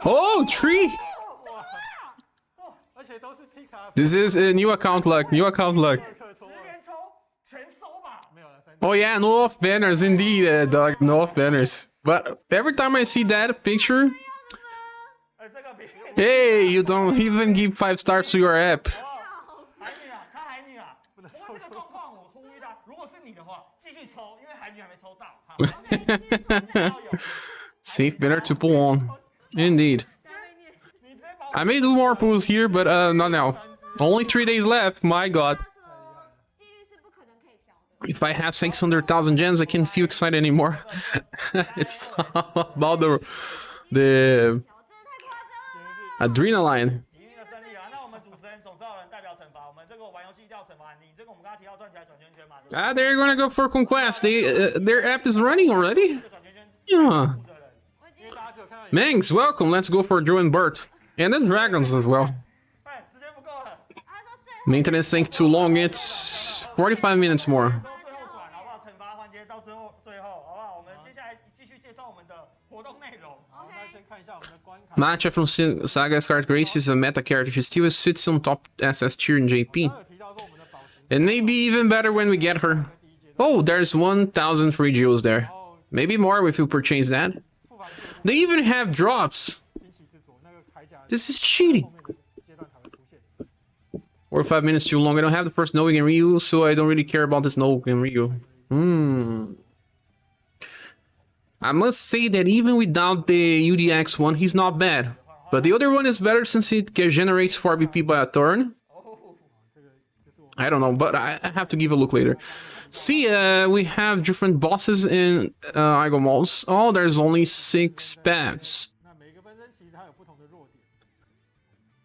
Oh, tree. 而且都是皮卡， This is a new account luck. New account luck. 克托10连抽全收吧。没有了3。 Oh yeah, no off banners indeed, dog. No off banners. But every time I see that picture, 这个比 hey, you don't even give 5 stars to your app. 海女啊，插海女啊。不过这个状况我呼吁大家，如果是你的话，继续抽，因为海女还没抽到。好 Safe banner to pull on. Indeed. 你直接把我 I may do more pulls here, but not now. Only 3 days left. My God. 说几率是不可能可以调的。 If I have 600,000 gems, I can't feel excited anymore. It's all about the 调，这太夸张了。 adrenaline. 体育的胜利啊！那我们主持人总是要有人代表惩罚，我们这个玩游戏一定要惩罚你。这个我们刚刚提到转起来转圈圈嘛，对不对？ Ah, they're gonna go for conquest. Their app is running already. 这个转圈圈 Yeah. 负责人。我已经因为大家只有看到 Mangs, welcome. Let's go for Joe and Bert. And then dragons as well. 哎，时间不够了，他说最后 Maintenance tank too long. It's 45 minutes more. 最后转好不好？惩罚环节到最后，好不好？我们接下来继续介绍我们的活动内容。好，那先看一下我们的关卡。 Matcha from SaGa's card Grace is a meta character. She still sits on top SS tier in JP. 刚刚有提到说我们的宝石 And maybe even better when we get her. 第一阶段， Oh, there's 1,000 free jewels there. 然后 Maybe more if you purchase that. 复盘最后 They even have drops. 惊奇之作那个铠甲， This is cheating. 后面的阶段才会出现。 45 minutes too long. I don't have the first Noe and Ryu, so I don't really care about this Noe and Ryu. I must say that even without the UDX one, he's not bad. But the other one is better since it generates 4 BP by a turn. I don't know, but I have to give a look later. See, we have different bosses in Igo Malls. Oh, there's only 6 paths. 那每个分身其实它有不同的弱点，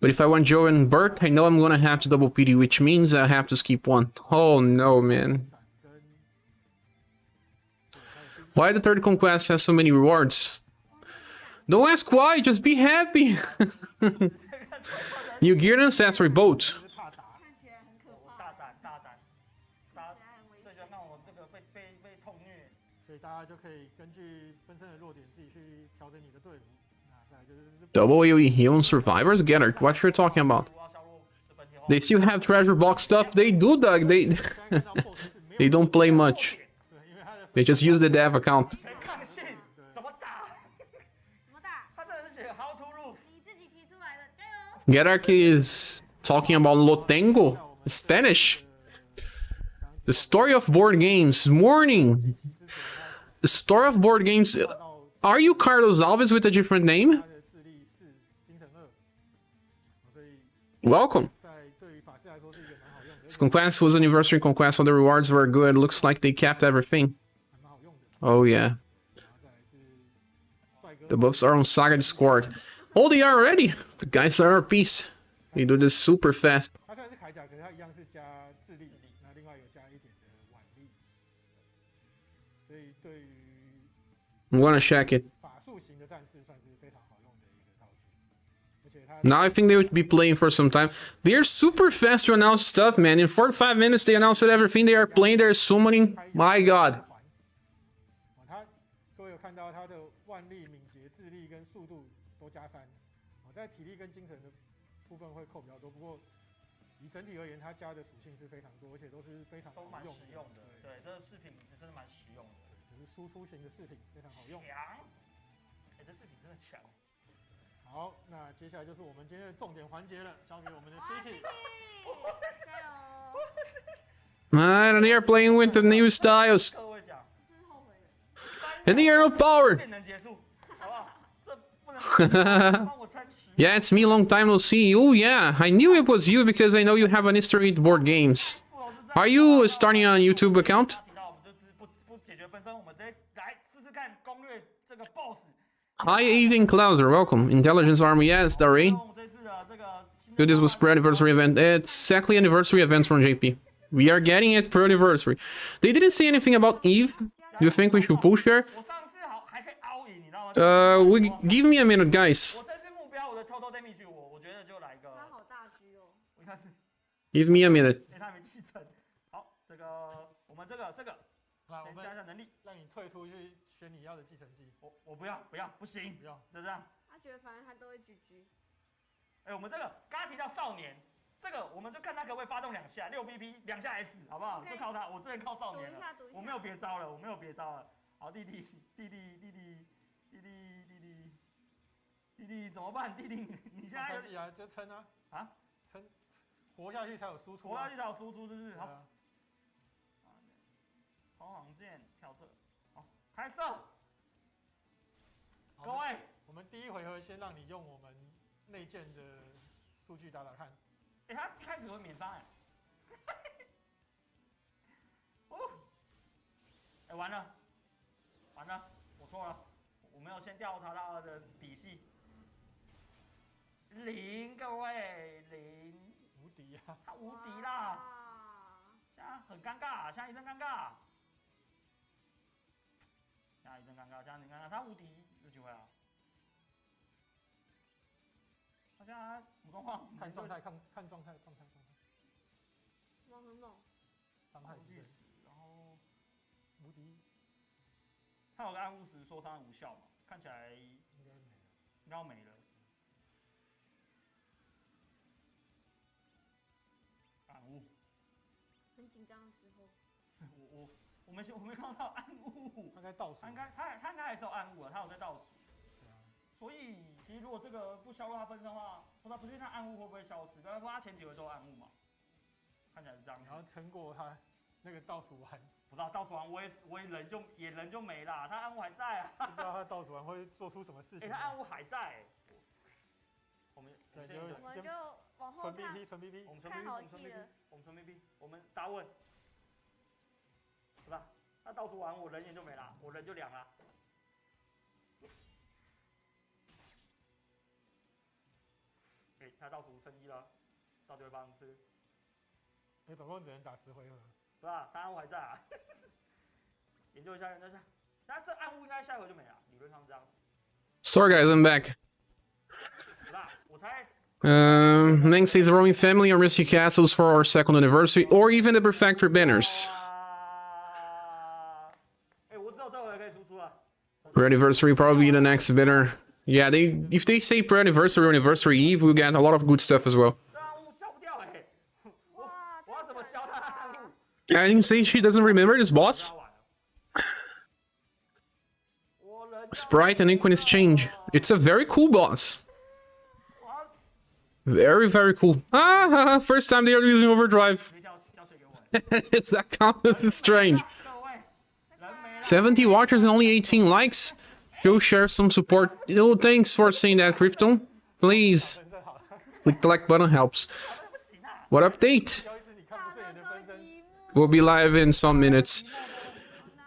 But if I want Joe and Bert, I know I'm gonna have to double PD, which means I have to skip one. Oh no, man. 跟 Why the third conquest has so many rewards? Don't ask why, just be happy. New gear and ancestry boat. 是怕打，看起来很可怕，大胆，看起来很危险。最喜欢看我这个被痛虐。所以大大家就可以根据分身的弱点自己去调整你的队伍。那再来就是 Double AoE heal survivors. Get it? What you're talking about? They still have treasure box stuff. They do, Doug. They 现在看到 BOSS 是没有 they don't play much. 对，因为他的 They just use the dev account. 全抗性怎么打？怎么打？他真的是写 How to lose。你自己提出来的，加油！ Gedark is talking about Lotengo, Spanish. The story of board games. Morning. The story of board games. Are you Carlos Alves with a different name? 他的智力是精神2，所以 Welcome. 在对于法师来说是一个蛮好用的， This conquest was anniversary conquest, so the rewards were good. Looks like they kept everything. 还蛮好用的。 Oh yeah. 然后再来是帅哥 The buffs are on SaGa Discord. Oh, they are already. The guys are a piece. They do this super fast. 他虽然是铠甲，可是他一样是加智力，那另外有加一点的腕力，所以对于 I'm gonna check it. 法术型的战士算是非常好用的一个道具，而且他 Now I think they would be playing for some time. They're super fast to announce stuff, man. In 45 minutes, they announced everything they are playing. There's so many. My God. 他各位有看到他的腕力、敏捷、智力跟速度都加3，在体力跟精神的部分会扣比较多，不过以整体而言，它加的属性是非常多，而且都是非常都蛮好用实用的。对，这个饰品真的蛮实用的。就是输出型的饰品非常好用。强，哎，这饰品真的强。好，那接下来就是我们今天的重点环节了，交给我们的哇 City。 加油！ And they are playing with the new styles. 各位讲，是后悔了。 And the arrow power. 便能结束，好不好？这不能帮我撑10。 Yeah, it's me. Long time no see. Oh yeah, I knew it was you because I know you have an history with board games. Are you starting a YouTube account? 提到我们就是不解决分身，我们直接来试试看攻略这个 BOSS。 Hi, Aiden Klauser. Welcome. Intelligence Army. Yes, Darry. 用这次的这个新的 Good, this was per anniversary event. It's exactly anniversary events from JP. We are getting it per anniversary. They didn't say anything about Eve. Do you think we should push her? 我上次好还可以凹赢，你知道吗？Give me a minute, guys. 我这次目标我的 total damage 我觉得就来个，他好大局哦。我一开始 Give me a minute. 他没继承。好，这个我们这个来，我先们加一下能力。让你退出去选你要的继承技。我不要不行，不要，就这样。他觉得反正他都会GG。哎，我们这个刚刚提到少年，这个我们就看他可不可以发动2下6PP 2下 S， 好不好？ OK 就靠他，我之前靠少年了，赌一下，赌一下。我没有别招了，好，弟弟怎么办？弟弟，你现在开技啊，就撑啊，啊，撑，活下去才有输出、啊。活下去才有输出，是不是？好，对啊，投航剑跳射，好，开射，好各位，我们第一回合先让你用我们内建的数据打打看。哎，他一开始会免伤哎，哦，哎，完了，我错了，我没有先调查他的底细。0，各位0，无敌啊！他无敌啦，哇现在很尴尬，现在一阵尴尬，他无敌，有机会啊。他现在什么状况？看状态，看状态，哇，很猛。伤害计时，然后无敌，他有个暗物时说伤害无效嘛，看起来应该要没了。暗物，很紧张的时候。我没看到暗物，他应该倒数。他应该还是有暗物啊，他有在倒数。对啊，所以其实如果这个不削弱他分身的话，不确定他暗物会不会消失，但是他前几回都有暗物嘛，看起来是这样。你要撑过他那个倒数完，不知道倒数完我也人就没啦，他暗物还在啊。不知道他倒数完会做出什么事情。他暗物还在。我们我们就往后纯看。 BP， 纯 BP， 我们纯看 BP， 好我们纯戏 BP， 了我们纯 BP， 我们答问。不是，他倒数完我人也就没啦，我人就凉啦。他倒数升1了，到底会发生什么事？你总共只能打10回合。不是啊，他暗物还在啊。研究一下。那这暗物应该下一回就没了，理论上是这样子。Sorry guys, I'm back. 不是啊，我猜。Meng says the roaming family or risky castles for our second anniversary, or even the prefecture banners. 我只有这回可以 Pre-anniversary probably the next winner. Yeah, if they say pre-anniversary or anniversary eve, we'll get a lot of good stuff as well. 这暗物消不掉哎、我要怎么消它的暗物？ I didn't say she doesn't remember this boss. 我人 Sprite and Equinus change. It's a very cool boss. Very, very cool. Ah, first time they are using overdrive. 别掉血给我。 It's that comment is strange. 各位，人没了。 70 watchers and only 18 likes. Go share some support. Oh, thanks for saying that, Krypton. Please. Click the like button helps. What update? 挑一只你看不顺眼的分身， We'll be live in some minutes.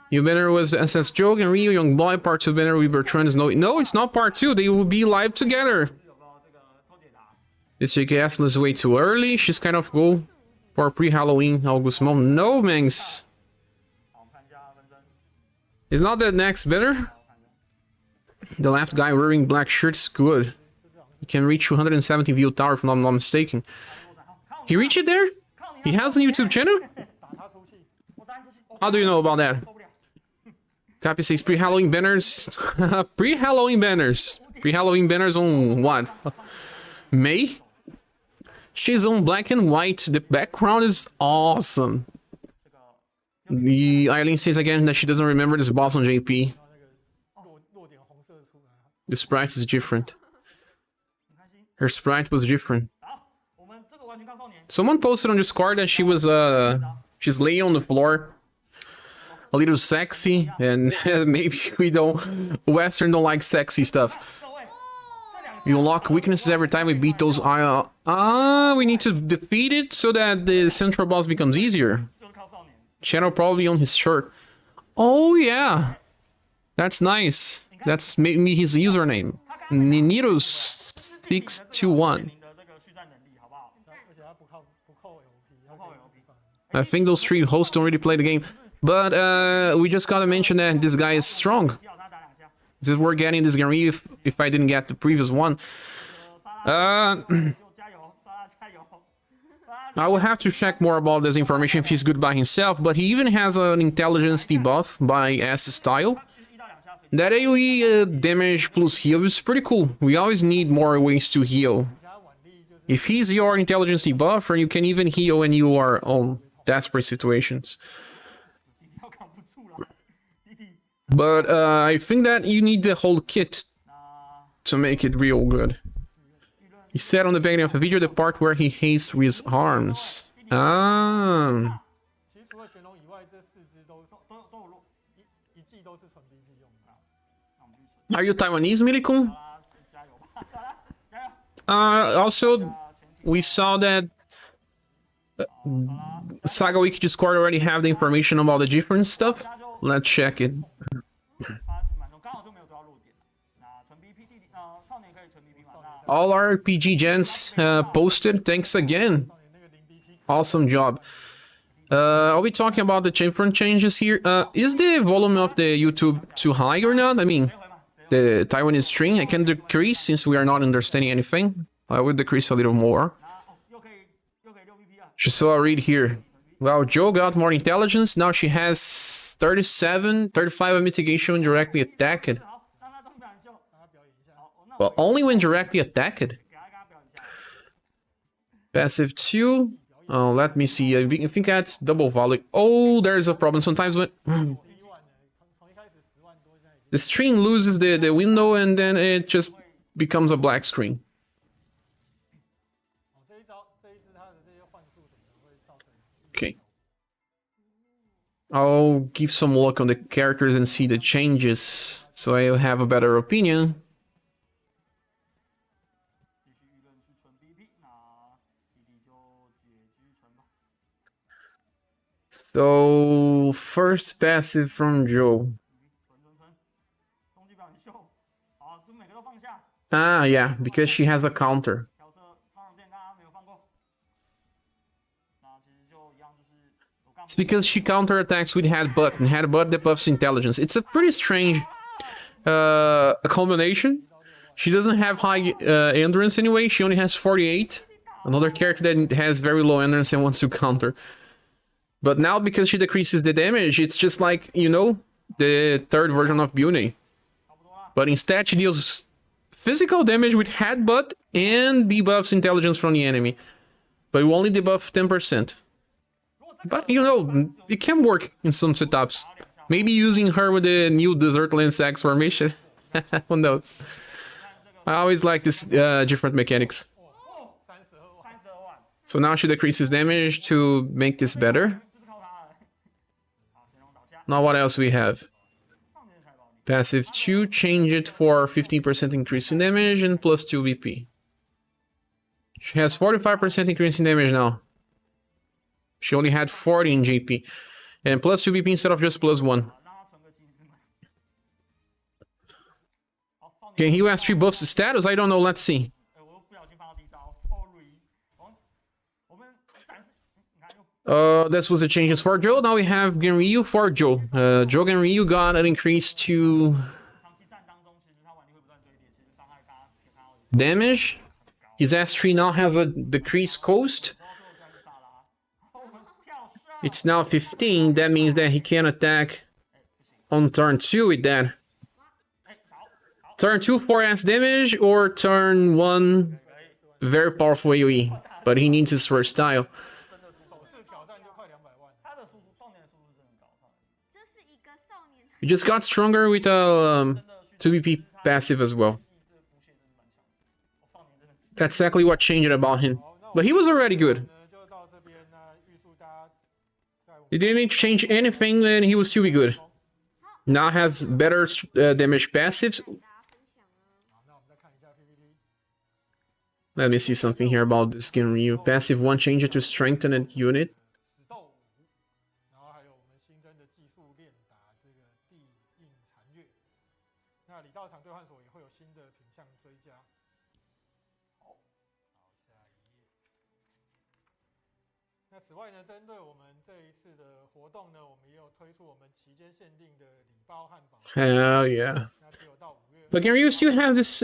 Your banner was SS Joke and Rio Young Boy. Part 2 banner with Bertrand. No, it's not part 2. They will be live together. 有没有这个偷解答？ This JKS was way too early. She's kind of go for pre-Halloween August month. No, Mangs. 好，我们看一下分身。 Is not that next banner? The left guy wearing black shirt is good. He can reach 270 view tower if I'm not mistaken. He reached it there? He has a YouTube channel? 打他出气。我答案出去。我 How do you know about that? 受不了。 Copy says pre-Halloween banners. Pre-Halloween banners. Pre-Halloween banners on what? May? She's on black and white. The background is awesome. 这个 The Eileen says again that she doesn't remember this boss on JP. 然后那个弱点红色出来， The sprite is different. 很开心。 Her sprite was different. 好，我们这个完全看少年。 Someone posted on Discord that she was she's laying on the floor, a little sexy, and maybe Western don't like sexy stuff. 各位，这两 You unlock weaknesses every time we beat those. We need to defeat it so that the central boss becomes easier. 就是靠少年。 Channel probably on his shirt. Oh yeah, that's nice. That's maybe his username. Ninirus621. 你的这个续战能力好不好？而且他不扣 LP，他扣可以 LP 放。 I think those three hosts don't really play the game, but we just gotta mention that this guy is strong. 要他打两下。 This we're getting this guarantee if I didn't get the previous one. 沙拉就加油，沙拉加油。沙拉 I will have to check more about this information if he's good by himself, but he even has an intelligence debuff by S style. 1到2下随 That AoE damage plus heal is pretty cool. We always need more ways to heal. 其他腕力就是 If he's your intelligence debuffer, you can even heal when you are on desperate situations. 弟弟要扛不住了，弟弟。 But I think that you need the whole kit 那 to make it real good. He said on the beginning of the video the part where he hates with arms. Ah. 其实除了玄龙以外，这4只都都有落。一季都是纯 BP 用的。那我们去存。 Are you Taiwanese, Milikun? 沙拉加油吧，沙拉加油。 Also, we saw that SaGa Wiki Discord already have the information about the different stuff. Let's check it. 他满中刚好就没有得到弱点了。那纯 BP 弟弟，少年可以纯 BP 嘛？那 All RPG gens posted. Thanks again. 少年那个零 BP Awesome job. Are we talking about the different changes here? Is the volume of the YouTube too high or not? I mean, 回嘛，谁会？ the Taiwanese string, I can decrease since we are not understanding anything. I would decrease a little more. 那哦，又可以6 BP 啊。 Just so I read here. Well, Joe got more intelligence. Now she has 37, 35 mitigation directly attacked. 好，让他东西表演秀。让他表演一下。好，那 But only when directly attacked. 给他表演一下。 Passive 2. Oh, let me see. I think that's double volley. Oh, there's a problem. Sometimes when 11呢，从一开始10万多，现在已经 the string loses the window and then it just becomes a black screen. 这一支它的这些幻术什么的会造成 Okay. I'll give some look on the characters and see the changes so I'll have a better opinion. 继续舆论去存 BP，那弟弟就解局存吧。 So, first passive from Joe. 存，冬季表演秀。好，就每个都放下。 Ah, yeah, because she has a counter. 调色超常见，刚刚没有放过。那其实就一样，就是有杠 It's because she counterattacks with headbutt, and headbutt debuffs intelligence. It's a pretty strange combination. She doesn't have high endurance anyway. She only has 48. Another character that has very low endurance and wants to counter. But now, because she decreases the damage, it's just like, you know, the third version of Bune. But instead, she deals physical damage with headbutt and debuffs intelligence from the enemy. But we only debuff 10%. But, you know, it can work in some setups. Maybe using her with the new Desert Land Sax formation. Who knows? I always like this different mechanics. So now she decreases damage to make this better. Now what else we have? Passive 2, change it for 15% increase in damage and plus 2 BP. She has 45% increase in damage now. She only had 40 in GP. And plus 2 BP instead of just plus 1. Can he has 3 buffs status? I don't know, let's see. This was the changes for Joe. Now we have Genryu for Joe. Joe Genryu got an increase to damage. His S3 now has a decreased coast. It's now 15. That means that he can attack on turn 2 with that. Turn 2 4S damage or turn 1 very powerful AoE. But he needs his first style. He just got stronger with a 2BP passive as well. That's exactly what changed about him. But he was already good. He didn't change anything and he will still be good. Now has better damage passives. Let me see something here about this Genryu. Passive 1 change it to strengthened unit. Hell yeah. But Genryu still has this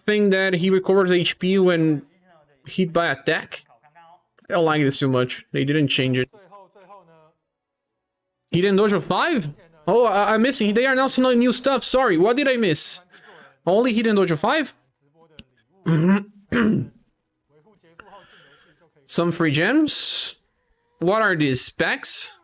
thing that he recovers HP when hit by attack. I don't like this too much. They didn't change it. Hidden Dojo 5? Oh, I'm missing. They are announcing new stuff. Sorry, what did I miss? Only Hidden Dojo 5? Some free gems? What are these? Specs?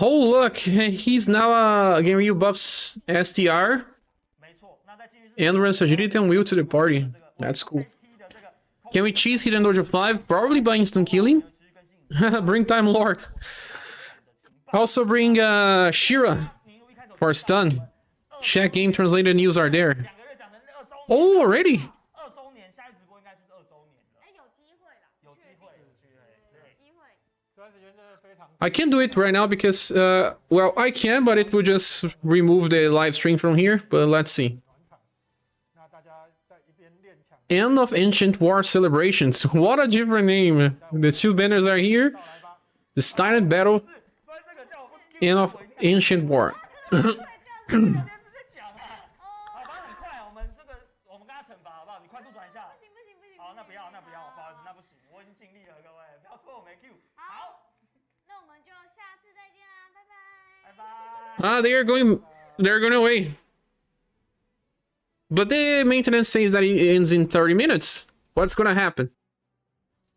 Oh look, he's now Genryu buffs STR and runs agility and will to the party. That's cool. Can we cheese Hidden Dojo 5? Probably by instant killing. Bring Time Lord. Also bring Shira for stun. Check game translated news are there. Oh, already? I can't do it right now because, well, I can, but it will just remove the live stream from here. But let's see. End of Ancient War Celebrations. What a different name. The 2 banners are here. The Silent Battle. End of Ancient War. They're going away. But the maintenance says that it ends in 30 minutes. What's gonna happen?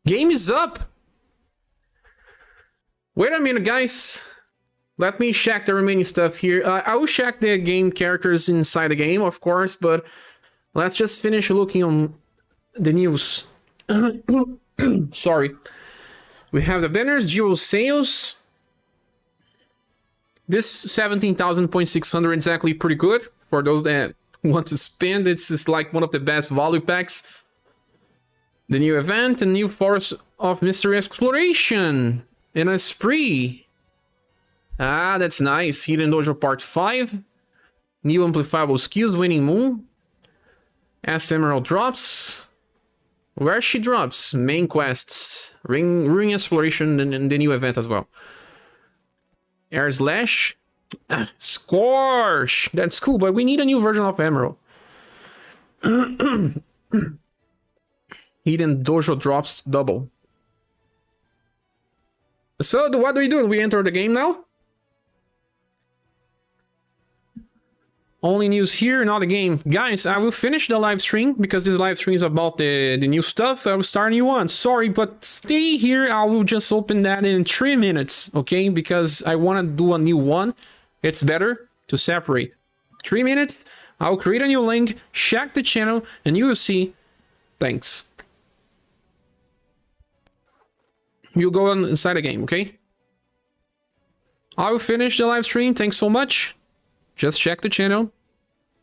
Game is up! Wait a minute, guys. Let me check the remaining stuff here. I will check the game characters inside the game, of course, but let's just finish looking on the news. Sorry. We have the banners, dual sales. This 17,600 is actually pretty good for those that want to spend. It's like one of the best value packs. The new event, a new Forest of Mystery Exploration, and a spree. Ah, that's nice. Hidden Dojo Part 5. New amplifiable skills, Winning Moon. S Emerald drops. Where she drops? Main quests. Ring Exploration and the new event as well. Air Slash. Scorch! That's cool, but we need a new version of Emerald. Hidden dojo drops double. So what do we do? We enter the game now? Only news here, not a game. Guys, I will finish the live stream because this live stream is about the new stuff. I will start a new one. Sorry, but stay here. I will just open that in 3 minutes, okay? Because I want to do a new one. It's better to separate. 3 minutes. I'll create a new link, check the channel, and you will see. Thanks. You go on inside the game, okay? I will finish the live stream. Thanks so much. Just check the channel.